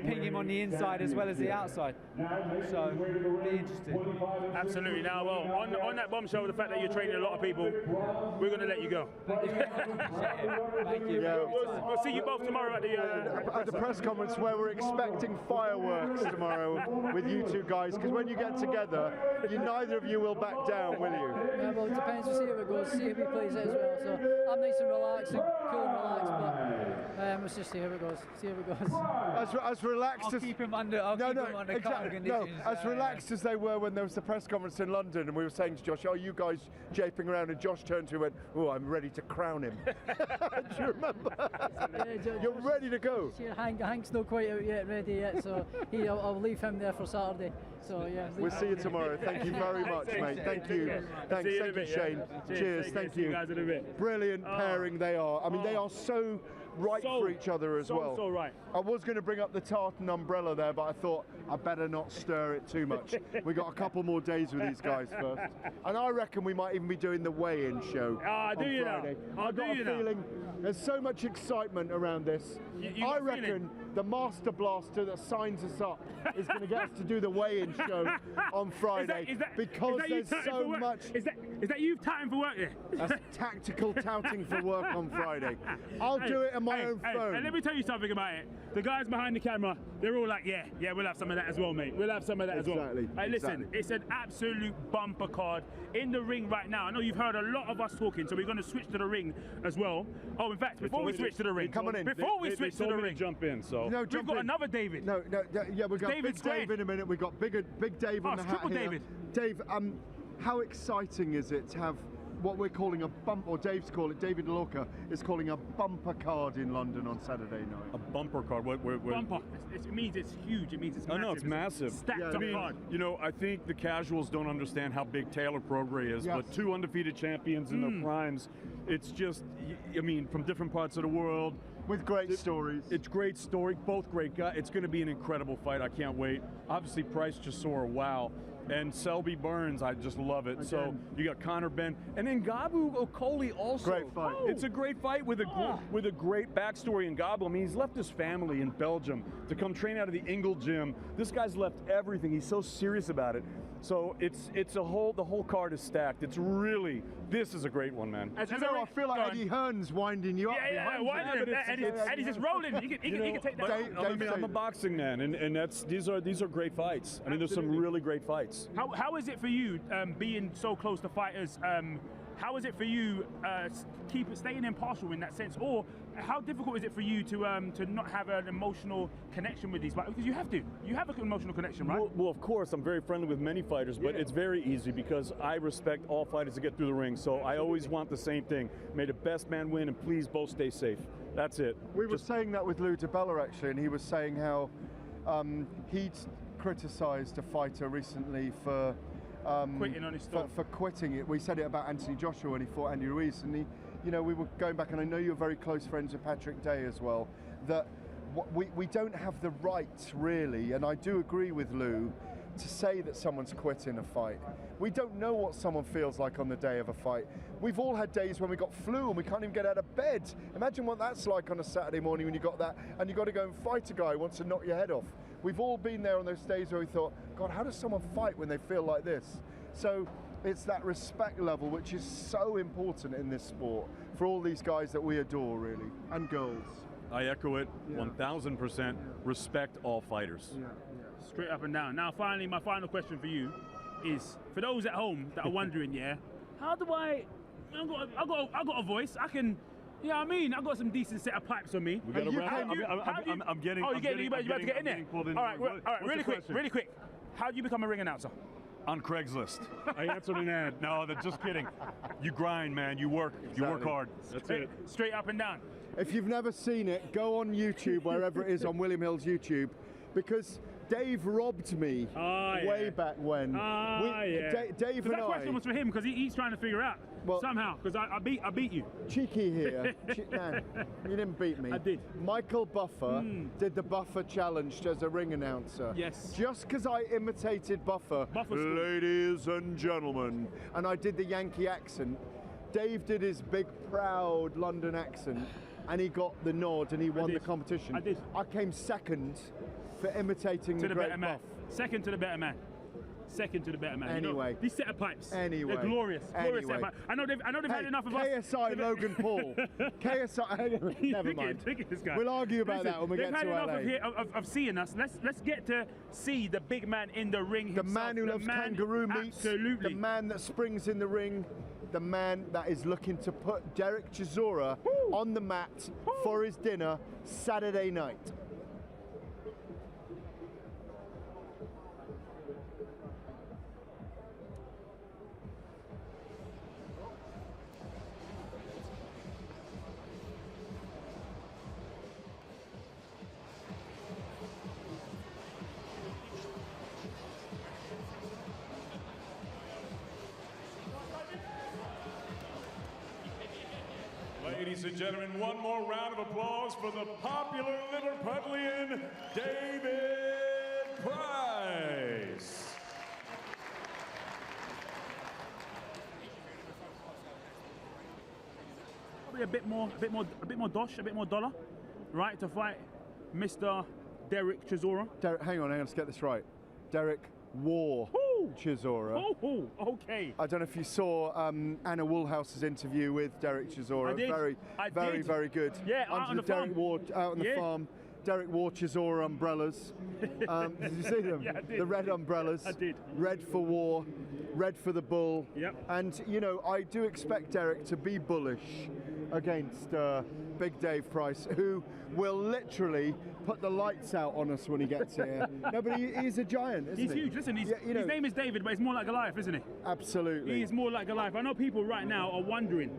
ping him on the inside as well as the outside. So be interesting. Absolutely. Now, well, on that bombshell, the fact that you're training a lot of people, we're going to let you go. Thank you. Yeah. We'll see you both tomorrow at the press conference where we're expecting fireworks tomorrow with you two guys, because when you get together, neither of you will back down, will you? Yeah, well, it depends. We'll see how it goes, see if he plays it as well. So I'm nice and relaxed and cool and relaxed, but let's just see how it goes. See how it goes. As relaxed I'll as keep him under. Calm conditions. As relaxed as they were when there was the press conference in London, and we were saying to Josh, "Oh, you guys japing around," and Josh turned to him and went, "Oh, I'm ready to crown him." Do you remember? You're ready to go. Hank's not quite out yet, ready yet, so I'll leave him there for Saturday. So yeah. We'll see you tomorrow. Thank you very much, mate. Thank you. Thanks. Thank you, Shane. Cheers. Thank you. Guys in a bit. Brilliant pairing they are. I mean, they are so right for each other as well. So right. I was going to bring up the tartan umbrella there, but I thought I better not stir it too much. We got a couple more days with these guys first, and I reckon we might even be doing the weigh-in show on Friday. I've got a feeling there's so much excitement around this. I reckon the Master Blaster that signs us up is going to get us to do the weigh-in show on Friday because there's so much. Is that you touting for work there? That's tactical touting for work on Friday. I'll do it on my own phone. And let me tell you something about it. The guys behind the camera, they're all like, yeah, we'll have some of that as well, mate. We'll have some of that as well. Hey, listen, it's an absolute bumper card in the ring right now. I know you've heard a lot of us talking, so we're going to switch to the ring as well. Oh, in fact, before we switch to the ring, before we switch to the ring, jump in. So we've got another David. Yeah, we've got David's Big Dave in a minute. We've got Big Dave on the hat here. David. Dave, how exciting is it to have what we're calling a bump, or David Alorka is calling a bumper card in London on Saturday night? A bumper card? Bumper. It means it's huge. It means it's massive. No, it's massive. Stacked up card. You know, I think the casuals don't understand how big Taylor Prograis is, but two undefeated champions in their primes. It's just, I mean, from different parts of the world. With great stories. It's great story, both great guys. It's going to be an incredible fight. I can't wait. Obviously, Price, Chisora, wow. And Selby Burns, I just love it. Again. So you got Conor Benn, and then Ngabu Okolie also. Great fight. It's a great fight with a great backstory in Ngabu. I mean, he's left his family in Belgium to come train out of the Ingle gym. This guy's left everything. He's so serious about it. So the whole card is stacked. It's really, this is a great one, man. As you know, I feel like Eddie Hearn's winding you up. Eddie's just rolling. He can take that. I'm a boxing man, and these are great fights. I mean, there's some really great fights. How is it for you being so close to fighters? How is it for you staying impartial in that sense, or how difficult is it for you to not have an emotional connection with these fighters? Because you have an emotional connection, right? Well, of course, I'm very friendly with many fighters, but it's very easy because I respect all fighters to get through the ring. So I always want the same thing: may the best man win, and please both stay safe. That's it. We were saying that with Lou DiBella actually, and he was saying how he'd criticised a fighter recently for. Quitting on his stuff. For quitting it. We said it about Anthony Joshua when he fought Andy Ruiz, and we were going back, and I know you're very close friends with Patrick Day as well, that we don't have the right, really, and I do agree with Lou, to say that someone's quit in a fight. We don't know what someone feels like on the day of a fight. We've all had days when we got flu and we can't even get out of bed. Imagine what that's like on a Saturday morning when you got that, and you got to go and fight a guy who wants to knock your head off. We've all been there on those days where we thought, God, how does someone fight when they feel like this? So it's that respect level which is so important in this sport for all these guys that we adore, really, and girls. I echo it 1,000%. Respect all fighters. Straight up and down. Now, finally, my final question for you is, for those at home that are wondering, how do I got a voice. I can. You know what I mean? I've got some decent set of pipes on me. I'm getting. Oh, you're about to get in there. All right, really quick. How do you become a ring announcer? On Craigslist. I answered an ad. No, just kidding. You grind, man. You work. You work hard. That's it. Straight up and down. If you've never seen it, go on YouTube, wherever it is on William Hill's YouTube, because Dave robbed me way back when. Dave and that question was for him because he's trying to figure out somehow because I beat you. Cheeky here. No, you didn't beat me. I did. Michael Buffer did the Buffer Challenge as a ring announcer. Yes. Just because I imitated Buffer, ladies and gentlemen, and I did the Yankee accent, Dave did his big, proud London accent, and he got the nod and he won the competition. I did. I came second for imitating to the great better man. Buff. Second to the better man. Second to the better man. Anyway, you know, these set of pipes. Anyway, they're glorious. Glorious set of pipes. I know they've had enough of us. KSI Logan Paul. KSI. Never mind. Look at this guy. We'll argue about that when we get to LA. They've had enough of seeing us. Let's get to see the big man in the ring himself. The man who loves kangaroo meat. Absolutely. The man that springs in the ring. The man that is looking to put Derek Chisora on the mat for his dinner Saturday night. Ladies and gentlemen, one more round of applause for the popular Liverpudlian, David Price. Probably a bit more dosh, a bit more dollar, right, to fight Mr. Derek Chisora. Hang on, let's get this right. Derek War Chisora. Okay. I don't know if you saw Anna Woolhouse's interview with Derek Chisora. I did. Very good. Yeah, out on the Derek War, out on the farm. Derek War Chisora umbrellas. Did you see them? Yeah, I did. The red umbrellas. I did. Red for war, red for the bull. Yep. And you know, I do expect Derek to be bullish against Big Dave Price, who will literally put the lights out on us when he gets here. No, but he's a giant, isn't he? He's huge. Listen, his name is David, but he's more like Goliath, isn't he? Absolutely. He is more like Goliath. I know people right now are wondering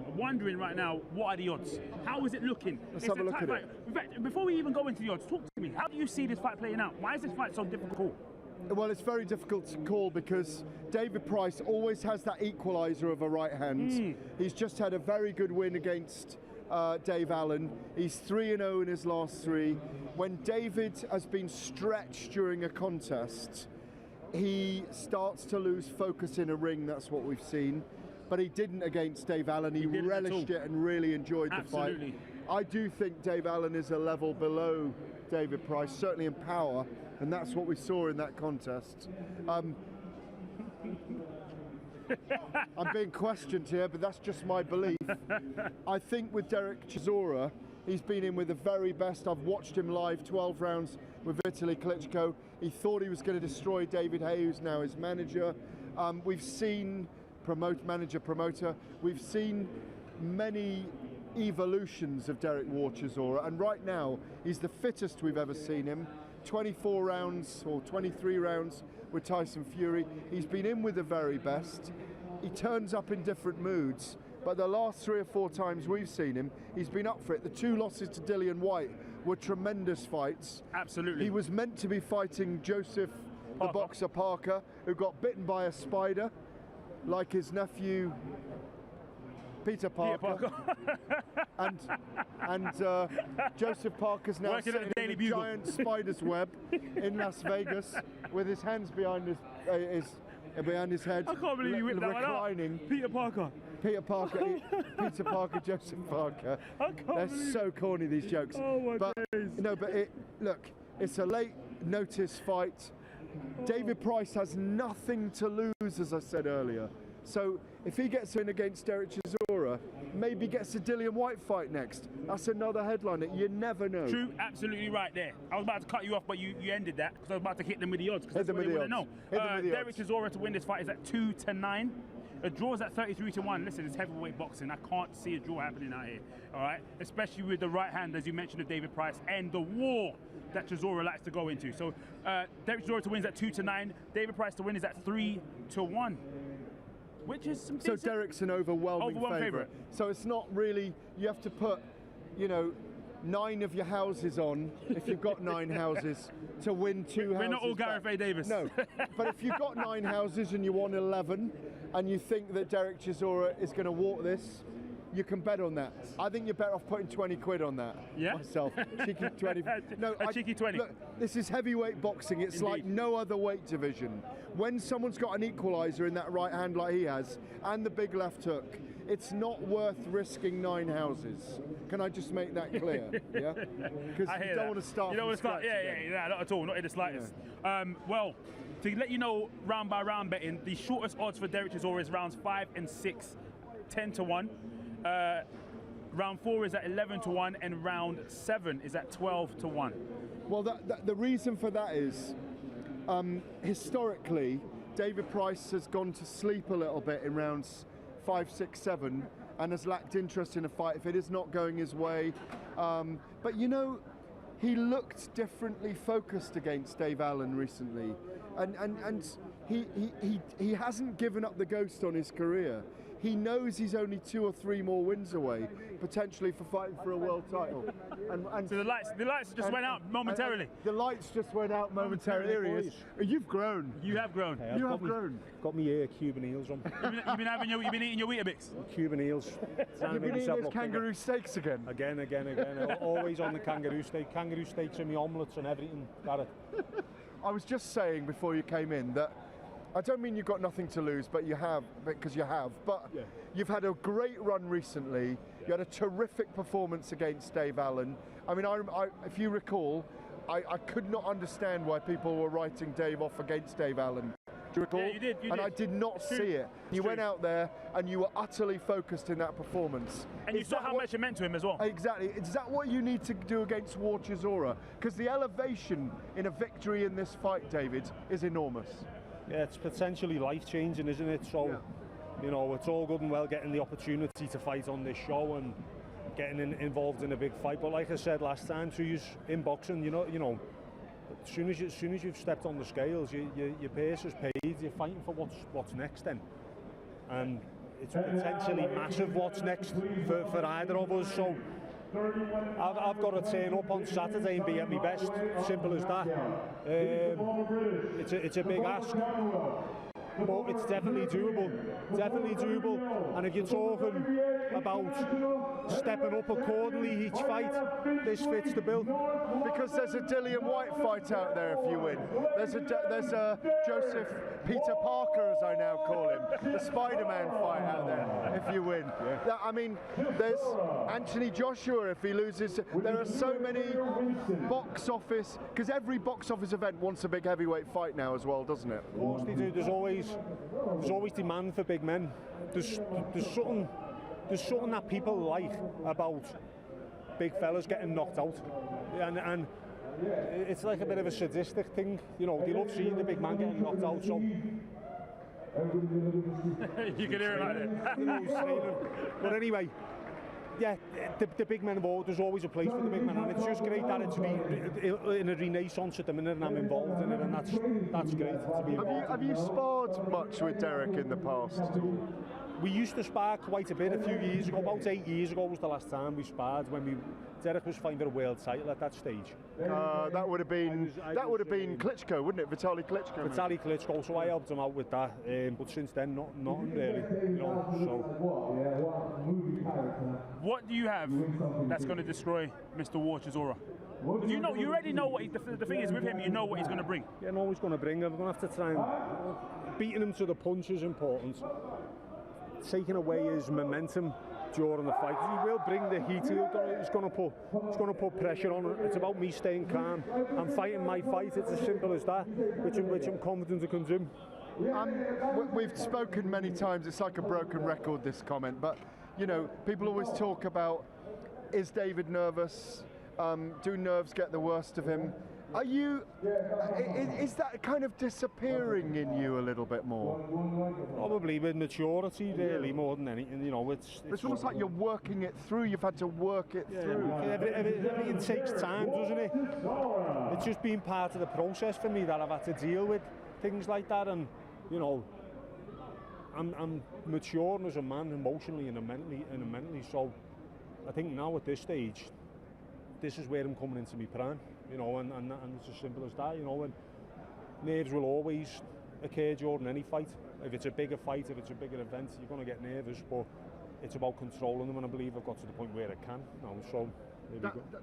right now, what are the odds? How is it looking? Let's have a look at it. In fact, before we even go into the odds, talk to me. How do you see this fight playing out? Why is this fight so difficult? Well, it's very difficult to call because David Price always has that equaliser of a right hand. He's just had a very good win against Dave Allen. He's 3-0 in his last 3. When David has been stretched during a contest, he starts to lose focus in a ring. That's what we've seen. But he didn't against Dave Allen. He relished it and really enjoyed the fight. I do think Dave Allen is a level below David Price, certainly in power, and that's what we saw in that contest. I'm being questioned here, but that's just my belief. I think with Derek Chisora, he's been in with the very best. I've watched him live, 12 rounds with Vitaly Klitschko. He thought he was going to destroy David Hay, who's now his manager. We've seen manager-promoter. We've seen many evolutions of Derek War Chisora, and right now he's the fittest we've ever seen him. 24 rounds or 23 rounds with Tyson Fury. He's been in with the very best. He turns up in different moods, but the last 3 or 4 times we've seen him, he's been up for it. The 2 losses to Dillian White were tremendous fights. Absolutely. He was meant to be fighting Joseph the Boxer Parker, who got bitten by a spider, like his nephew Peter Parker. and Joseph Parker's now sitting in a giant spider's web in Las Vegas with his hands behind his head. I can't believe you whipped that reclining. One up. Peter Parker. Peter Parker, Joseph Parker. They're so corny, these jokes. Oh my days. No, but look, it's a late notice fight. David Price has nothing to lose, as I said earlier. So if he gets in against Derek Chisora, maybe gets a Dillian White fight next. That's another headliner. You never know. True, absolutely right there. I was about to cut you off, but you ended that because I was about to hit them with the odds. Hit them with the odds. No, Derek Chisora to win this fight is at 2-9. A draw's at 33-1. Listen, it's heavyweight boxing. I can't see a draw happening out here. All right, especially with the right hand, as you mentioned, of David Price and the war that Chisora likes to go into. So Derek Chisora to win is at 2-9. David Price to win is at 3-1. Which is some so Derek's an overwhelming favourite. So it's not really, you have to put you know, 9 of your houses on, if you've got 9 houses, to win 2 houses. We're not all Gareth A. Davis. No, but if you've got 9 houses and you won 11, and you think that Derek Chisora is going to walk this, you can bet on that. I think you're better off putting 20 quid on that. Yeah? Myself. Cheeky 20. No, cheeky 20. Look, this is heavyweight boxing. It's Indeed. like no other weight division. When someone's got an equaliser in that right hand like he has, and the big left hook, it's not worth risking 9 houses. Can I just make that clear? Yeah? Because you don't want to start. You don't want to start. Yeah, not at all. Not in the slightest. Yeah. Well, to let you know, round by round betting, the shortest odds for Derek Chisora is rounds 5 and 6, 10 to 1. Round 4 is at 11 to 1, and round 7 is at 12 to 1. Well, the reason for that is, historically, David Price has gone to sleep a little bit in rounds 5, 6, 7, and has lacked interest in a fight if it is not going his way. But you know, he looked differently focused against Dave Allen recently, and he hasn't given up the ghost on his career. He knows he's only 2 or 3 more wins away, potentially for fighting for a world title. And so the lights just went out momentarily. The lights just went out momentarily. There he is. You've grown. You have grown. Hey, you have grown. Got me Cuban eels on. You've been eating your Weetabix. Cuban eels. You've been eating those kangaroo steaks again. Again. Always on the kangaroo steak. Kangaroo steaks in my omelettes and everything. Gareth. I was just saying before you came in that I don't mean you've got nothing to lose, but you have, because you have. But yeah. You've had a great run recently. You had a terrific performance against Dave Allen. I mean, if you recall, I could not understand why people were writing Dave off against Dave Allen. Do you recall? Yeah, you did. And I did not see it. You went out there and you were utterly focused in that performance. And you saw how much it meant to him as well. Exactly. Is that what you need to do against War Chisora? Because the elevation in a victory in this fight, David, is enormous. Yeah, it's potentially life-changing, isn't it? So, you know, it's all good and well getting the opportunity to fight on this show and getting involved in a big fight. But like I said last time to you in boxing, you know, as soon as you've stepped on the scales, your pace is paid. You're fighting for what's next then, and it's potentially massive what's next for either of us. So I've got to turn up on Saturday and be at my best. Simple as that. It's a big ask, but it's definitely doable. And if you're talking about stepping up accordingly each fight, this fits the bill. Because there's a Dillian White fight out there if you win. There's a Joseph Peter Parker, as I now call him, the Spider-Man fight out there if you win. Yeah. I mean, there's Anthony Joshua if he loses. There are so many box office, because every box office event wants a big heavyweight fight now as well, doesn't it? Of course they do. There's always demand for big men. There's something that people like about big fellas getting knocked out, and it's like a bit of a sadistic thing. You know, they love seeing the big man getting knocked out. So you can hear him out there. You know, he's saying it. But anyway, yeah, the big men involved. There's always a place for the big men, and it's just great that it's in a renaissance at the minute, and I'm involved in it, and that's great to be involved. Have you sparred much with Derek in the past? We used to spar quite a bit a few years ago. About 8 years ago was the last time we sparred, when Derek was fighting for a world title at that stage. That would have been Klitschko, wouldn't it? Vitaly Klitschko. Vitaly Klitschko. So I helped him out with that. But since then, nothing really. You know, so. What do you have that's going to destroy Mr. War Chisora? You already know what the thing is with him. You know what he's going to bring. Yeah, I know what he's going to bring. I'm going to have to try and beating him to the punch is important. Taking away his momentum during the fight. He will bring the heat. He's going to put pressure on it. It's about me staying calm. I'm fighting my fight. It's as simple as that, which I'm confident I can do. We've spoken many times. It's like a broken record, this comment, but you know, people always talk about, is David nervous? Do nerves get the worst of him? Is that kind of disappearing in you a little bit more? Probably with maturity, really, more than anything. You know, it's almost like you're working it through. You've had to work it through. Everything takes time, doesn't it? It's just been part of the process for me that I've had to deal with things like that, and you know, I'm maturing as a man, emotionally and mentally. So I think now at this stage, this is where I'm coming into my prime, you know, and it's as simple as that, you know, and nerves will always occur during any fight. If it's a bigger fight, if it's a bigger event, you're going to get nervous, but it's about controlling them, and I believe I've got to the point where I can now, so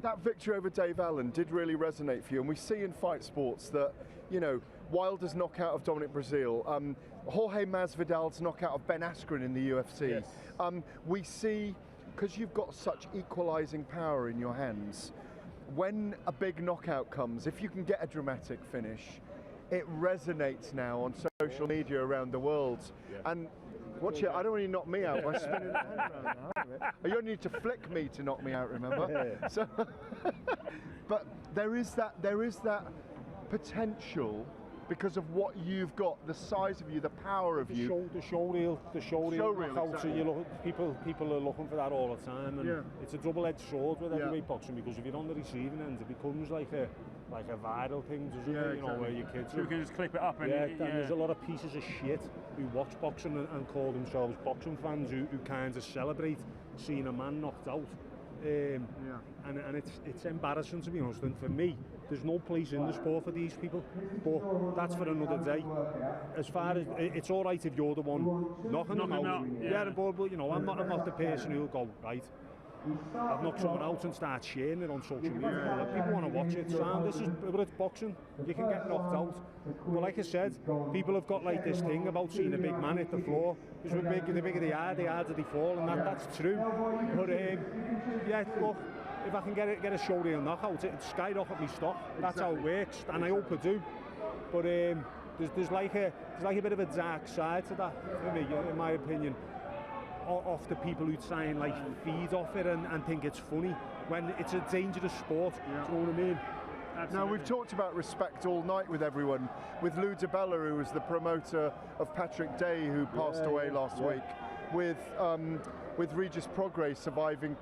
that victory over Dave Allen did really resonate for you, and we see in fight sports that, you know, Wilder's knockout of Dominic Breazeale, Jorge Masvidal's knockout of Ben Askren in the UFC. Yes. We see, because you've got such equalising power in your hands, when a big knockout comes, if you can get a dramatic finish, it resonates now on social media around the world. Yeah. And watch it, I don't want you to knock me out by spinning the hand around now. You don't need to flick me to knock me out, remember? So, but there is that potential because of what you've got, the size of you, the power of you. The showreel knockout, exactly. So you look, people are looking for that all the time, and it's a double-edged sword with heavyweight boxing, because if you're on the receiving end, it becomes like a viral thing, doesn't it? You know, where your kids. So you can just clip it up and and there's a lot of pieces of shit who watch boxing and call themselves boxing fans who kind of celebrate seeing a man knocked out. And it's embarrassing, to be honest, and for me there's no place in the sport for these people, but that's for another day. As far as it's all right if you're the one knocking them out, but you know, I'm not the person who'll go, right, I've knocked someone out and start sharing it on social media. People want to watch it. But it's boxing. You can get knocked out. But like I said, people have got like this thing about seeing a big man hit the floor. Because the bigger they are, the harder they fall, and that's true. But yeah, look, if I can get a showreel knockout, it skyrocket me stock. That's how it works, and I hope I do. But there's like a bit of a dark side to that for me, in my opinion. Off the people who try and like feed off it and think it's funny when it's a dangerous sport. Do you know what I mean? Absolutely. Now, we've talked about respect all night with everyone, with Lou DiBella, who was the promoter of Patrick Day, who passed away last week, with Regis Prograis surviving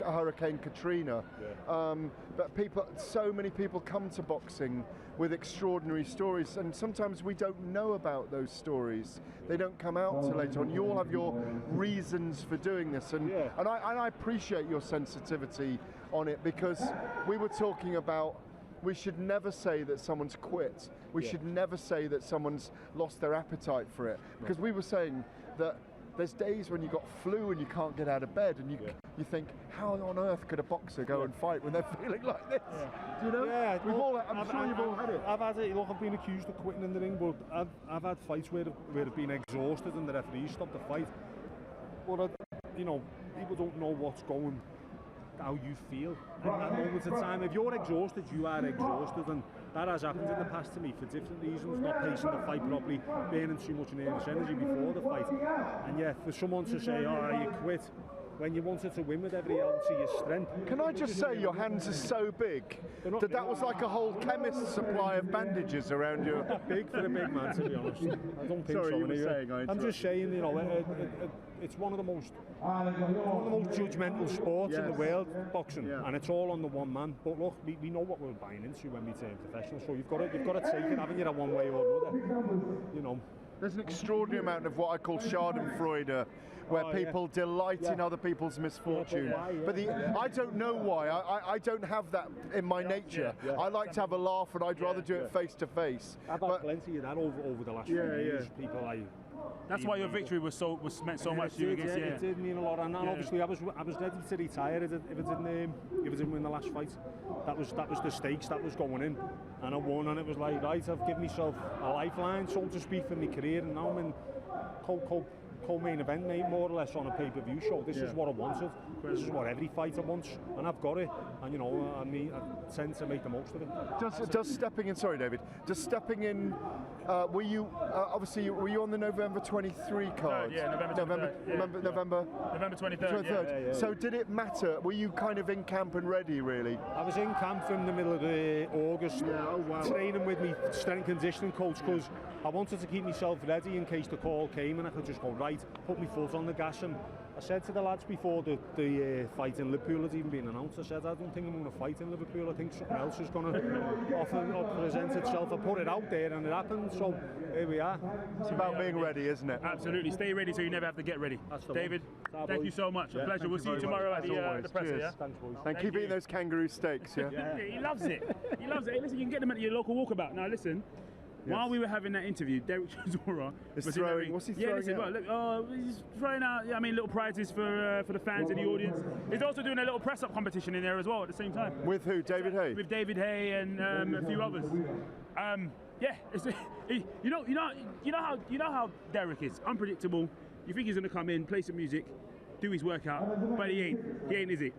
Hurricane Katrina. But so many people come to boxing with extraordinary stories, and sometimes we don't know about those stories. They don't come out till later on. You all have your reasons for doing this, and I appreciate your sensitivity on it, because we were talking about, we should never say that someone's quit. We should never say that someone's lost their appetite for it, because we were saying that there's days when you got flu and you can't get out of bed, and you think, how on earth could a boxer go and fight when they're feeling like this? Do you know? Yeah, I'm sure you've all had it. I've had it. Look, I've been accused of quitting in the ring, but I've had fights where I've been exhausted and the referee stopped the fight. But you know, people don't know what's going, how you feel at moments of time. If you're exhausted, you are exhausted, and that has happened in the past to me for different reasons, not pacing the fight properly, burning too much nervous energy before the fight. And for someone to say, oh, you quit, when you wanted to win with every ounce of your strength. Can I just say, your hands are so big that was like a whole chemist's supply of bandages around you. Big for a big man, to be honest. I don't think so. You were saying, I'm just saying, you know, it's one of the most judgmental sports in the world, boxing, and it's all on the one man. But look, we know what we're buying into when we turn professional, so you've got to take it, haven't you, one way or another, you know. There's an extraordinary amount of what I call schadenfreude, where people delight in other people's misfortune. But I don't know why. I don't have that in my nature. I like to have a laugh, and I'd rather do it face to face. I've had plenty of that over the last few years. People That's why your victory was meant so much to you. It did mean a lot, and obviously I was ready to retire if it didn't win the last fight. That was the stakes that was going in, and I won, and it was like, right, I've given myself a lifeline, so to speak, for my career, and now I'm in co-main event, mate, more or less on a pay-per-view show. This is what I wanted. This is what every fighter wants, and I've got it. And you know, I tend to make the most of it. Does stepping in? Sorry, David. Does stepping in? Were you obviously were you on the November 23 card? November 23rd. Yeah. So did it matter? Were you kind of in camp and ready, really? I was in camp from the middle of August, training with me strength conditioning coach, because I wanted to keep myself ready in case the call came, and I could just go, right, fight, put my foot on the gas, and I said to the lads before the fight in Liverpool had even been announced, I said, I don't think I'm going to fight in Liverpool, I think something else is going to offer or present itself. I put it out there and it happened, so here we are. It's about being ready, isn't it? Absolutely, stay ready so you never have to get ready. David, thank you so much, a pleasure. We'll see you tomorrow at the presser, yeah? Thanks, boys. And keep eating those kangaroo steaks, yeah? He loves it, he loves it. Hey, listen, you can get them at your local walkabout. Now listen, while we were having that interview, Derek Chisora was in the ring. What's he throwing out? Well, look, he's throwing out, little prizes for the fans in the audience. He's also doing a little press-up competition in there as well at the same time. With who? David Hay? With David Hay and a few others. You know how Derek is, unpredictable. You think he's going to come in, play some music, do his workout, but he ain't. He ain't, is he?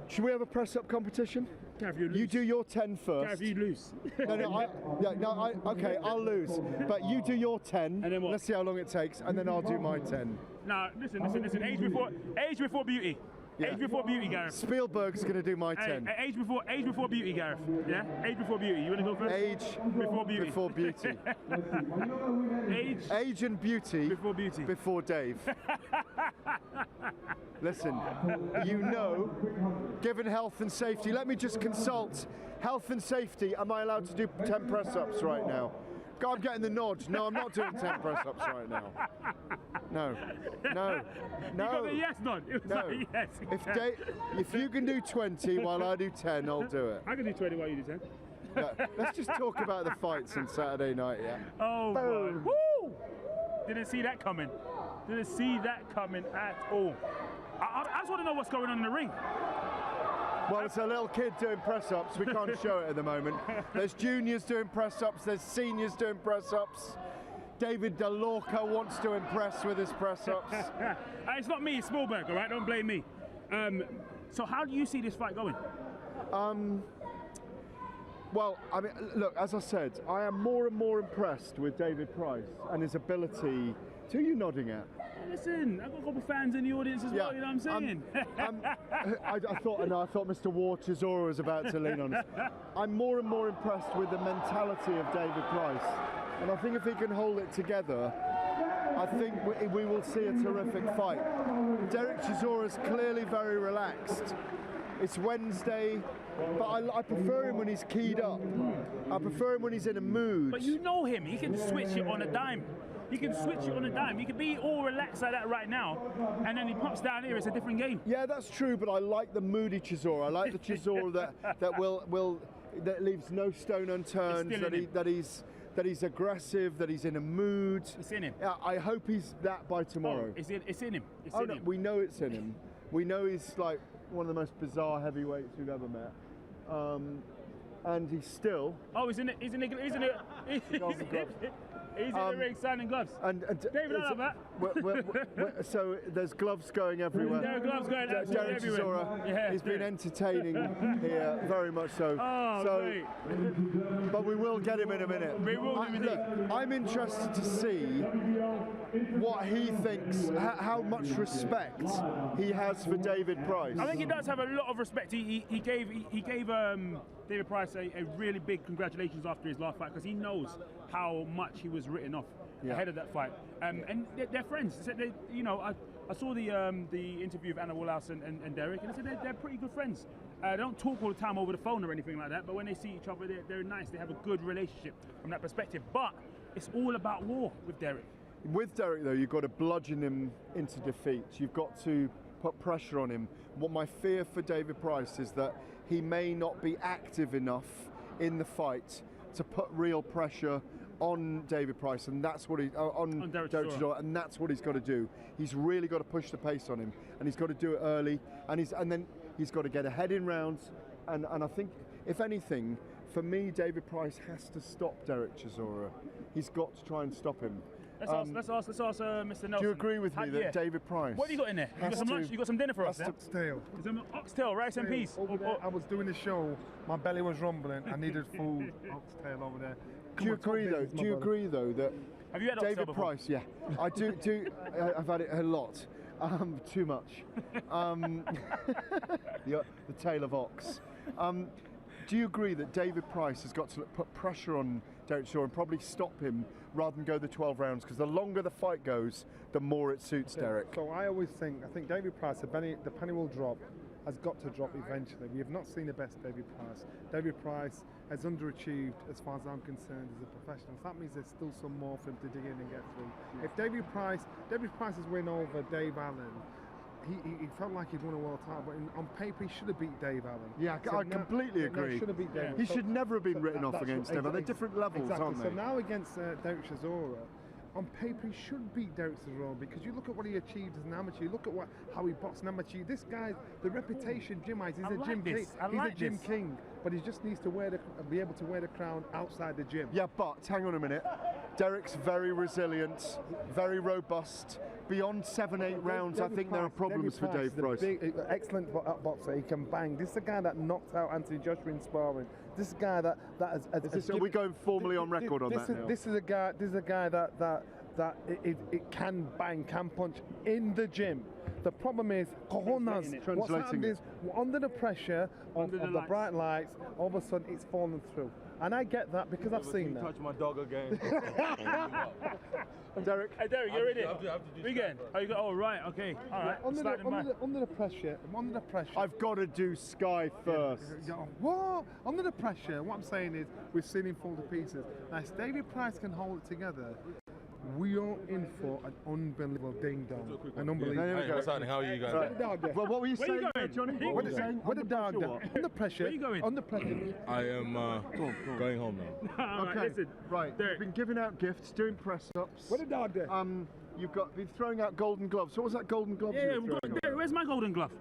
Should we have a press-up competition? Gareth, you do your 10 first. Gareth, you lose. Okay, I'll lose. But you do your 10. And then what? Let's see how long it takes, and then I'll do my 10. Now, listen. Age before beauty. Yeah. Age before beauty, Gareth. Spielberg's going to do my 10. Age before beauty, Gareth. Yeah? Age before beauty. You want to go first? Age before beauty. Before beauty. Age and beauty. Before beauty. Before Dave. Listen, given health and safety, let me just consult health and safety. Am I allowed to do 10 press-ups right now? God, I'm getting the nod. No, I'm not doing 10 press-ups right now. No. You got the yes nod. It was like yes. If you can do 20 while I do 10, I'll do it. I can do 20 while you do 10. Yeah, let's just talk about the fights on Saturday night, yeah? Oh, boom. Woo! Didn't see that coming. Didn't see that coming at all. I just want to know what's going on in the ring. Well, it's a little kid doing press-ups. We can't show it at the moment. There's juniors doing press-ups. There's seniors doing press-ups. David Alorka wants to impress with his press-ups. It's not me, it's Spielberg, all right? Don't blame me. So how do you see this fight going? Well, I mean, look, as I said, I am more and more impressed with David Price and his ability. Who are you nodding at? Listen, I've got a couple of fans in the audience as well, you know what I'm saying? I thought Mr. War Chisora was about to lean on us. I'm more and more impressed with the mentality of David Price. And I think if he can hold it together, I think we will see a terrific fight. Derek Chisora is clearly very relaxed. It's Wednesday, but I prefer him when he's keyed up. I prefer him when he's in a mood. But you know him, he can switch it on a dime. He can switch it on a dime. He can be all relaxed like that right now, and then he pops down here. It's a different game. Yeah, that's true. But I like the moody Chisora. I like the Chisora that leaves no stone unturned. That he's aggressive. That he's in a mood. It's in him. I hope he's that by tomorrow. Oh, it's in him. It's in him. We know it's in him. We know he's like one of the most bizarre heavyweights we've ever met. And he's still. Oh, he's in it. He's in the ring signing gloves. And David, I love that. So there's gloves going everywhere. There are gloves going Derek Chisora, he's been entertaining here, very much so. Great. But we will get him in a minute. I'm interested to see what he thinks, how much respect he has for David Price. I think he does have a lot of respect. He gave David Price a really big congratulations after his last fight because he knows how much he was written off ahead of that fight. And they're friends. I saw the interview of Anna Woolhouse and Derek, and I said they're pretty good friends. They don't talk all the time over the phone or anything like that, but when they see each other, they're nice. They have a good relationship from that perspective. But it's all about war with Derek. With Derek, though, you've got to bludgeon him into defeat. You've got to put pressure on him. What my fear for David Price is that he may not be active enough in the fight to put real pressure on David Price, and that's what on Derek Chisora, and that's what he's got to do. He's really got to push the pace on him, and he's got to do it early, and then he's got to get ahead in rounds. And I think, if anything, for me, David Price has to stop Derek Chisora. He's got to try and stop him. Let's ask Mr. Nelson. Do you agree with me that David Price? What have you got in there? You got some lunch? You got some dinner for us? Oxtail. Some oxtail, rice and peas. I was doing the show. My belly was rumbling. I needed food. Oxtail over there. Do you agree though that have you had David Price? Yeah, I do. I've had it a lot. Too much. The tail of ox. Do you agree that David Price has got to put pressure on Derek Chisora and probably stop him rather than go the 12 rounds, because the longer the fight goes, the more it suits Derek. So I think David Price, the penny will drop, has got to drop eventually. We have not seen the best David Price. David Price has underachieved as far as I'm concerned as a professional. So that means there's still some more for him to dig in and get through. If David Price's win over Dave Allen, he felt like he'd won a world title, but on paper he should have beat Dave Allen. Yeah, I completely agree. Should have beat Dave. He should never have been written off against him. They're different levels, aren't they? So now against Derek Chisora, on paper he should beat Derek Chisora, because you look at what he achieved as an amateur, you look at how he boxed an amateur. This guy, the reputation gym-wise, he's a gym king. He's a gym king, but he just needs to be able to wear the crown outside the gym. Yeah, but hang on a minute. Derek's very resilient, very robust. Beyond 7-8 rounds, I think there are problems for Dave Price. Excellent boxer. He can bang. This is a guy that knocked out Anthony Joshua in sparring. This is a guy that are we going formally on record on that now? This is a guy that it can bang, can punch in the gym. The problem is, cojones. What's happened is, under the pressure of the bright lights, all of a sudden it's fallen through. And I get that because I've seen that. Touch my dog again. Derek. Hey, Derek, you're in it. Again. Oh, right. Okay. All right. Under the pressure. I've got to do Sky first. What? Under the pressure. What I'm saying is, we've seen him fall to pieces. Now, if David Price can hold it together, we are in for an unbelievable ding-dong. An unbelievable. Hey, what's happening? How are you guys? Right. Well, what were you saying, Johnny? What were you saying? Under pressure. Where are you going? Under pressure. I am going home now. Okay. Listen. Right. You've been giving out gifts, doing press-ups. What a dog there. You've been throwing out golden gloves. What was that golden glove? Yeah, Derek, where's my golden glove?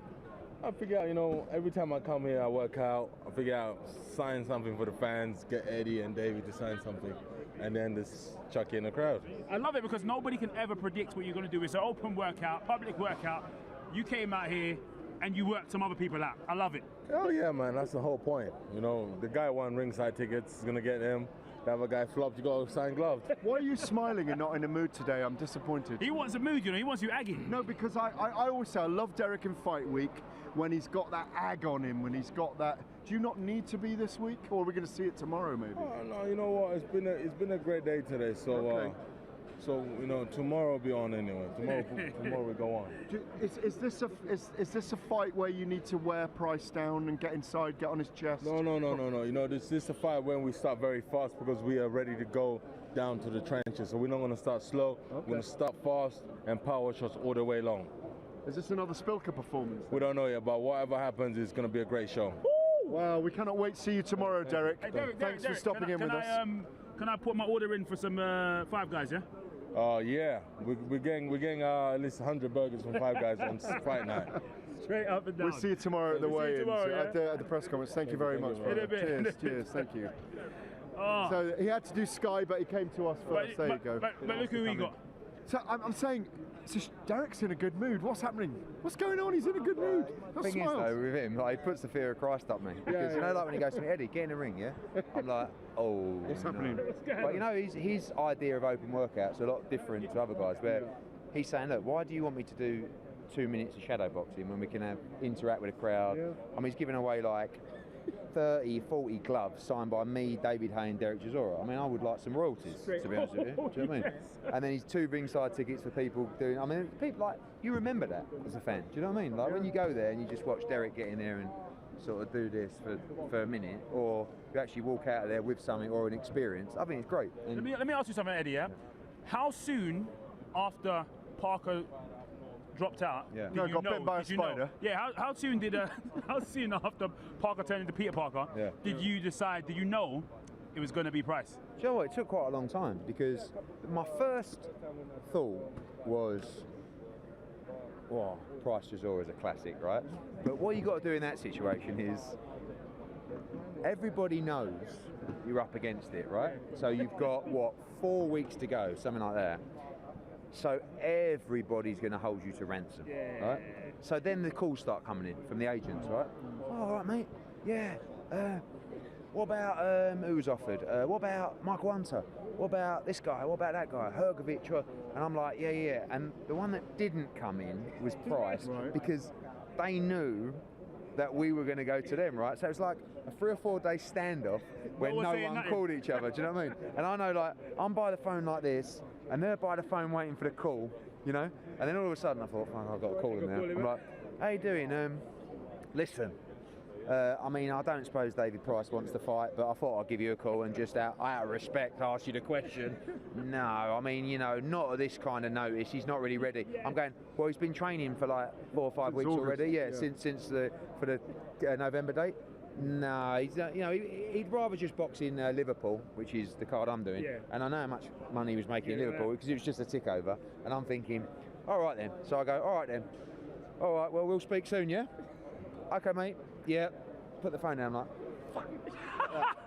I figure out, every time I come here, I work out. I figure out, sign something for the fans, get Eddie and David to sign something, and then just chuck in the crowd. I love it because nobody can ever predict what you're going to do. It's an open workout, public workout. You came out here and you worked some other people out. I love it. Oh yeah, man, that's the whole point. The guy won ringside tickets, is going to get him. The other guy flopped, you got to sign gloves. Why are you smiling and not in a mood today? I'm disappointed. He wants a mood, he wants you agging. No, because I always say I love Derek in fight week when he's got that ag on him, when he's got that. Do you not need to be this week, or are we going to see it tomorrow maybe? Oh, no, you know what? It's been a great day today, so okay. So tomorrow will be on anyway. Tomorrow we go on. Is this a fight where you need to wear Price down and get inside, get on his chest? No. This is a fight when we start very fast because we are ready to go down to the trenches. So we're not going to start slow. Okay. We're going to start fast and power shots all the way long. Is this another Spilker performance? We don't know yet, but whatever happens, it's going to be a great show. Wow, we cannot wait to see you tomorrow, Derek. Hey, Derek, Thanks for stopping in with us. Can I put my order in for some Five Guys, yeah? Yeah, we're getting at least 100 burgers from Five Guys on fight night. Straight up and down. We'll see you tomorrow at the weigh-ins, at the press conference. Thank you very much. In a bit. Cheers, thank you. Oh. So he had to do Sky, but he came to us first. There you go. But look who we got. So I'm saying, Derek's in a good mood. What's happening? What's going on? He's in a good mood. The thing is, though, with him, he puts the fear of Christ up me. Because like when he goes to me, Eddie, get in the ring, yeah? I'm like, oh. What's happening? But his idea of open workouts is a lot different to other guys, where he's saying, look, why do you want me to do 2 minutes of shadow boxing when we can interact with the crowd? I mean, he's giving away like 30, 40 gloves signed by me, David Hay and Derek Chisora. I mean, I would like some royalties, to be honest with you. Do you know what I mean? And then he's 2 ringside tickets for people doing, people like, you remember that as a fan, do you know what I mean? Like when you go there and you just watch Derek get in there and sort of do this for a minute, or you actually walk out of there with something or an experience, I think it's great. Let me ask you something, Eddie, yeah? How soon after Parker dropped out, did you got bitten by a spider. Yeah, how soon after Parker turned into Peter Parker, did you know it was going to be Price? Do you know what, it took quite a long time, because my first thought was, well, Price Chisora is a classic, right? But what you got to do in that situation is, everybody knows you're up against it, right? So you've got, 4 weeks to go, something like that. So everybody's going to hold you to ransom, right? So then the calls start coming in from the agents, right? Oh, all right, mate. Yeah. What about who's offered? What about Michael Hunter? What about this guy? What about that guy? Hergovich? And I'm like, yeah. And the one that didn't come in was Price, because they knew that we were going to go to them, right? So it was like a 3 or 4 day standoff where no one called each other. Do you know what I mean? And I know, like, I'm by the phone like this, and they're by the phone waiting for the call, you know. And then all of a sudden I thought, fuck, I've got to call him now. I'm like, how you doing? Listen. I mean, I don't suppose David Price wants to fight, but I thought I'd give you a call and just out of respect ask you the question. No, I mean, you know, not at this kind of notice. He's not really ready. I'm going, well, he's been training for like 4 or 5 weeks already. Yeah, since for the November date. No, he's you know, he'd rather just box in Liverpool, which is the card I'm doing. Yeah. And I know how much money he was making in Liverpool because it was just a tick over. And I'm thinking, all right then. So I go, all right then. All right, well, we'll speak soon, yeah? Okay, mate. Yeah. Put the phone down, like, fuck.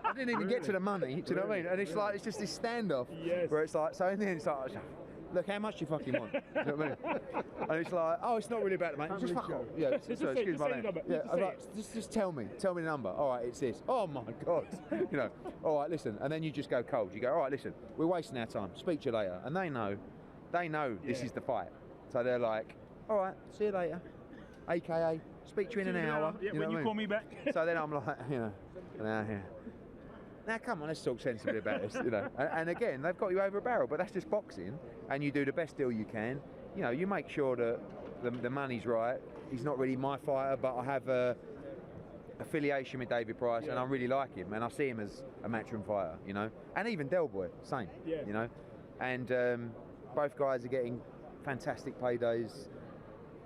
I didn't even get to the money, do you know what I mean? And it's like, it's just this standoff where it's like, so in the end it's like, look, how much do you fucking want? Do you know what I mean? And it's like, oh, it's not really about the money. Just fuck off. Yeah, sorry, excuse my name. Yeah, I was like, just tell me the number. All right, it's this. Oh my God. You know, all right, listen. And then you just go cold. You go, all right, listen, we're wasting our time. Speak to you later. And they know this is the fight. So they're like, all right, see you later. AKA, speak to you in an hour. Yeah, when you call me back. So then I'm like, you know, now come on, let's talk sensibly about this, you know. And again, they've got you over a barrel, but that's just boxing, and you do the best deal you can. You know, you make sure that the money's right. He's not really my fighter, but I have a affiliation with David Price, and I really like him, and I see him as a matchroom fighter, you know. And even Del Boy, same, you know. And both guys are getting fantastic paydays.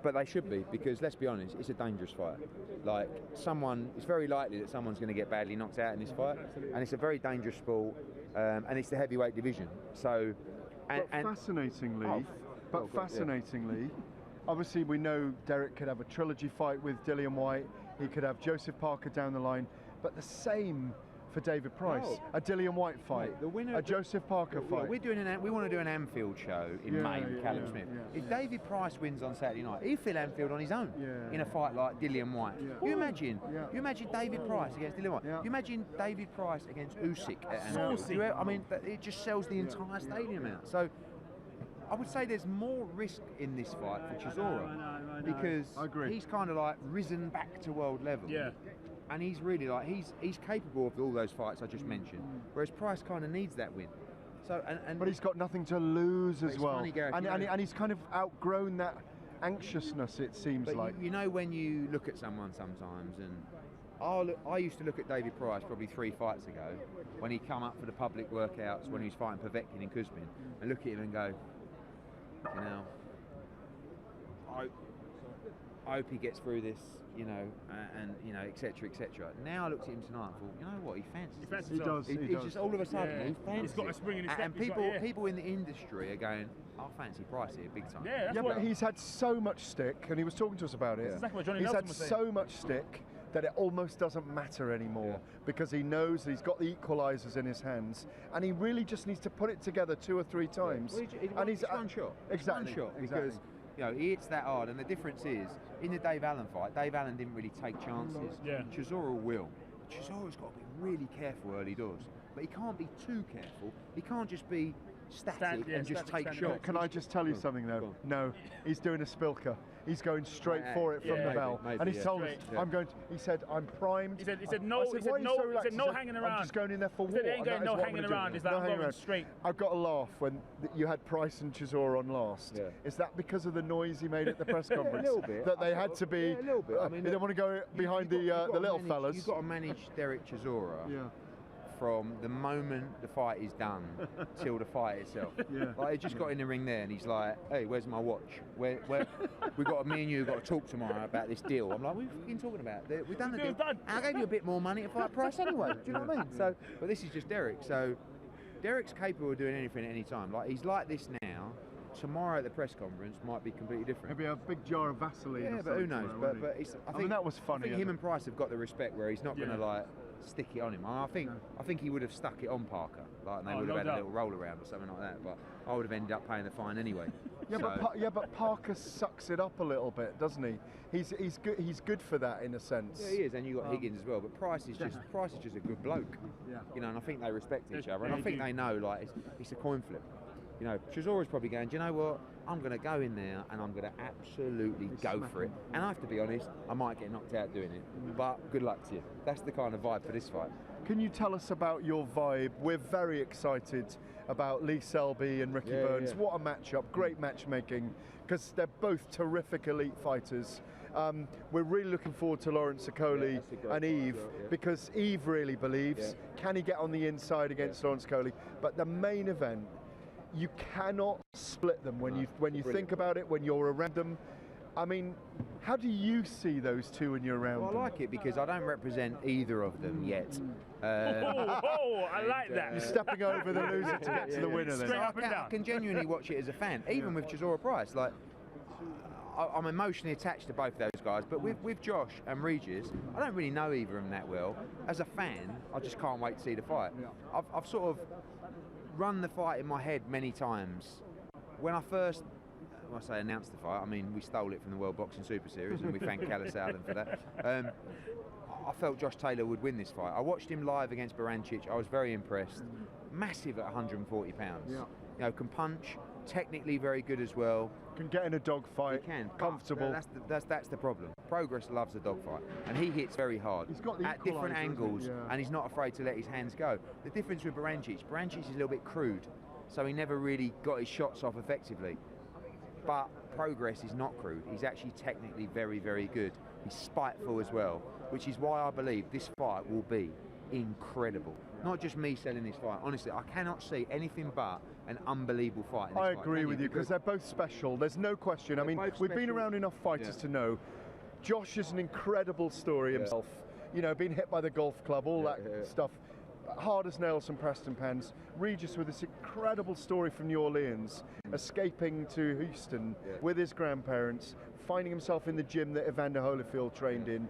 But they should be, because let's be honest, it's a dangerous fight. Like, it's very likely that someone's going to get badly knocked out in this fight, and it's a very dangerous sport, and it's the heavyweight division. So, fascinatingly, obviously we know Derek could have a trilogy fight with Dillian Whyte. He could have Joseph Parker down the line, but the same for David Price, a Dillian Whyte fight, mate, the winner, a Joseph Parker fight. We want to do an Anfield show in May with Callum Smith. If David Price wins on Saturday night, he'll fill Anfield on his own in a fight like Dillian Whyte. You imagine David Price against Dillian Whyte. You imagine David Price against Usyk at Anfield. I mean, it just sells the entire stadium out. So I would say there's more risk in this fight for Chisora because he's kind of like risen back to world level. Yeah. And he's really like, he's capable of all those fights I just mentioned, whereas Price kind of needs that win. So but he's got nothing to lose as well. Funny, Gareth, and he's kind of outgrown that anxiousness, it seems like. You know, when you look at someone sometimes, and I used to look at David Price probably 3 fights ago when he come up for the public workouts when he was fighting Povetkin in Kuzmin, and look at him and go, you know, I hope he gets through this, you know, and you know, etc., etc. Now I looked at him tonight and thought, you know what, he fancies. He does. He just all of a sudden he fancies. He's got a spring in his step. And people in the industry are going, I fancy Price here big time. But he's had so much stick, and he was talking to us about it. That's exactly what Johnny He's Nelson had was so much stick that it almost doesn't matter anymore because he knows that he's got the equalisers in his hands, and he really just needs to put it together 2 or 3 times. And he's one shot. Exactly. Because you know, he hits that hard, and the difference is, in the Dave Allen fight, Dave Allen didn't really take chances. Chisora will. Chisora's got to be really careful early doors, but he can't be too careful. He can't just be static and just take shots. Can I just tell you something though? No, he's doing a Spilker. He's going straight for it from the bell, and he's told us, "I'm going." He said, "I'm primed." He said no. He said no hanging around. I'm just going in there for war. He said, "Ain't going no hanging around." It's like I'm going straight. I've got to laugh when you had Price and Chisora on last. Is that because of the noise he made at the press conference? A little bit. That they had to be. A little bit. I mean, they don't want to go behind the little fellas. You've got to manage Derek Chisora. From the moment the fight is done till the fight itself. Like, he just got in the ring there and he's like, hey, where's my watch? Where me and you got to talk tomorrow about this deal. I'm like, what are you fucking talking about? We've done the deal. I gave you a bit more money to fight Price anyway. Do you know what I mean? So, but this is just Derek. So Derek's capable of doing anything at any time. Like, he's like this now. Tomorrow at the press conference might be completely different. Maybe a big jar of Vaseline. Yeah, but who knows? Tomorrow, but I think that was funny. I think him and Price have got the respect where he's not going to like stick it on him. I think he would have stuck it on Parker, like, and they would have had a little roll around or something like that. But I would have ended up paying the fine anyway. But Parker sucks it up a little bit, doesn't he? He's good. He's good for that in a sense. Yeah, he is, and you got Higgins as well. But Price is just a good bloke. You know, and I think they respect each other, and I think they know like it's a coin flip. You know, Chisora's probably going, do you know what? I'm going to go in there and I'm going to absolutely go for it. And I have to be honest, I might get knocked out doing it. But good luck to you. That's the kind of vibe for this fight. Can you tell us about your vibe? We're very excited about Lee Selby and Ricky Burns. What a matchup, great matchmaking, because they're both terrific elite fighters. We're really looking forward to Lawrence Okolie and Yves, because Yves really believes. Can he get on the inside against Lawrence Okolie? But the main event, you cannot split them when you think about it, when you're around them. I mean, how do you see those two when you're around them? I like it because I don't represent either of them yet. I like that. You're stepping over the loser to get to the winner then. So I can genuinely watch it as a fan, even with Chisora Price. Like, I'm emotionally attached to both of those guys, but with Josh and Regis, I don't really know either of them that well. As a fan, I just can't wait to see the fight. I've sort of run the fight in my head many times. When I first, when I say announced the fight, I mean we stole it from the World Boxing Super Series, and we thank Callum Southern for that. I felt Josh Taylor would win this fight. I watched him live against Barancic. I was very impressed. Massive at 140 pounds. You know, can punch, technically very good as well. Can get in a dogfight. He can. Comfortable. That's the problem. Progress loves a dogfight, and he hits very hard. He's got the at different equaliser, angles, and he's not afraid to let his hands go. The difference with Barancic is a little bit crude, so he never really got his shots off effectively. But Progress is not crude. He's actually technically very, very good. He's spiteful as well, which is why I believe this fight will be incredible. Not just me selling this fight. Honestly, I cannot see anything but an unbelievable fight in this fight. I agree with you, because they're both special. There's no question. I mean, we've been around enough fighters to know Josh is an incredible story himself. You know, being hit by the golf club, all that stuff. Hard as nails and Preston pens. Regis with this incredible story from New Orleans, escaping to Houston with his grandparents, finding himself in the gym that Evander Holyfield trained in.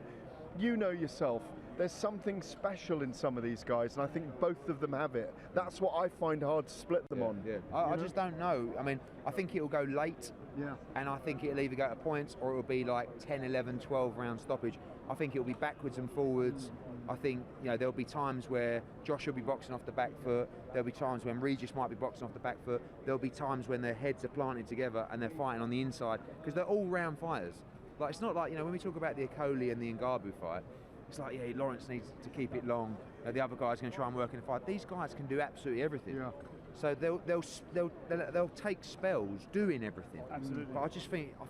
You know yourself, there's something special in some of these guys, and I think both of them have it. That's what I find hard to split them on. I just don't know. I mean, I think it'll go late, and I think it'll either go to points or it'll be like 10, 11, 12 round stoppage. I think it'll be backwards and forwards. I think, you know, there'll be times where Josh will be boxing off the back foot. There'll be times when Regis might be boxing off the back foot. There'll be times when their heads are planted together and they're fighting on the inside, because they're all round fighters. Like, it's not like, you know, when we talk about the Okolie and the Ngabu fight, it's like, yeah, Lawrence needs to keep it long. The other guy's going to try and work in the fight. These guys can do absolutely everything. So they'll take spells doing everything. Absolutely. But I just think I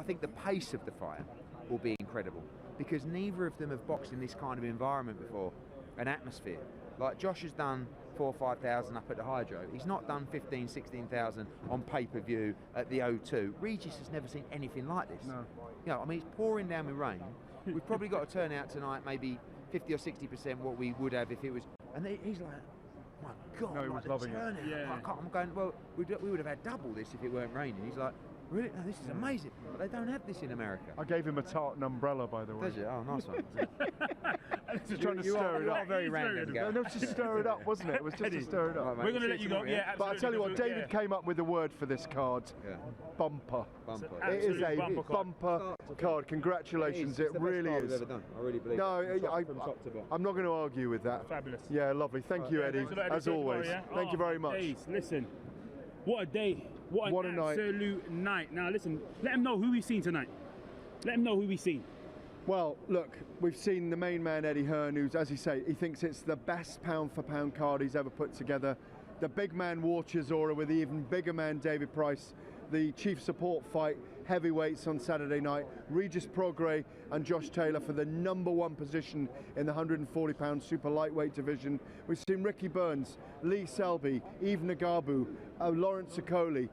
think the pace of the fight will be incredible, because neither of them have boxed in this kind of environment before, an atmosphere. Like, Josh has done 4,000 or 5,000 up at the Hydro. He's not done 15,000, 16,000 on pay-per-view at the O2. Regis has never seen anything like this. You know, I mean, it's pouring down with rain. We've probably got to turn out tonight maybe 50 or 60% what we would have if it was. And he's like, my God, no, he was loving it. I'm going, well, we would have had double this if it weren't raining. He's like, really? No, this is amazing. But they don't have this in America. I gave him a tartan umbrella, by the way. Does it? Oh, nice one. Just trying to stir it up. Very random. No, just stir it up, wasn't it? It was just to stir it up. We're going to let you go. Yeah, but I'll tell you what, David came up with a word for this card. Bumper. It is a bumper card. Congratulations, it really is. Ever done. I really believe from top to bottom. I'm not going to argue with that. Fabulous. Yeah, lovely. Thank you, Eddie, as always. Thank you very much. Listen, what a day. What an absolute night. Now, listen, let them know who we've seen tonight. Let them know who we've seen. Well, look, we've seen the main man, Eddie Hearn, who's, as you say, he thinks it's the best pound-for-pound card he's ever put together. The big man, War Chisora, with the even bigger man, David Price. The chief support fight, heavyweights on Saturday night. Regis Prograis and Josh Taylor for the #1 position in the 140-pound super lightweight division. We've seen Ricky Burns, Lee Selby, Yves Ngabu, Lawrence Okolie.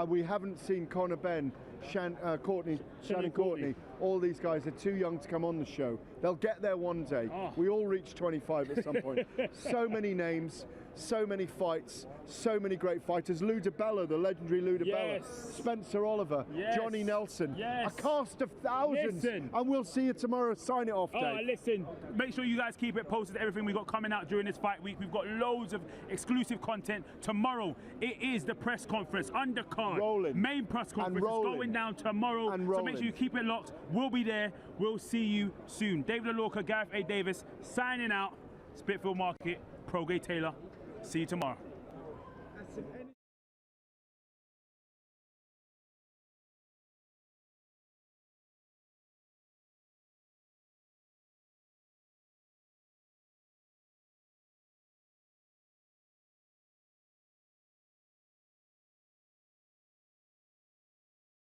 We haven't seen Conor Benn, Shannon Courtney. All these guys are too young to come on the show. They'll get there one day. We all reach 25 at some point. So many names, so many fights, so many great fighters. Lou DiBella, the legendary Lou DiBella. Spencer Oliver, Johnny Nelson. A cast of thousands. And we'll see you tomorrow. Sign it off, Dave. Listen, make sure you guys keep it posted, everything we got coming out during this fight week. We've got loads of exclusive content. Tomorrow, it is the press conference, undercard, main press conference. It's going down tomorrow. So make sure you keep it locked. We'll be there. We'll see you soon. David Alorka, Gareth A. Davis, signing out. Spitalfields Market, Prograis Taylor. See you tomorrow.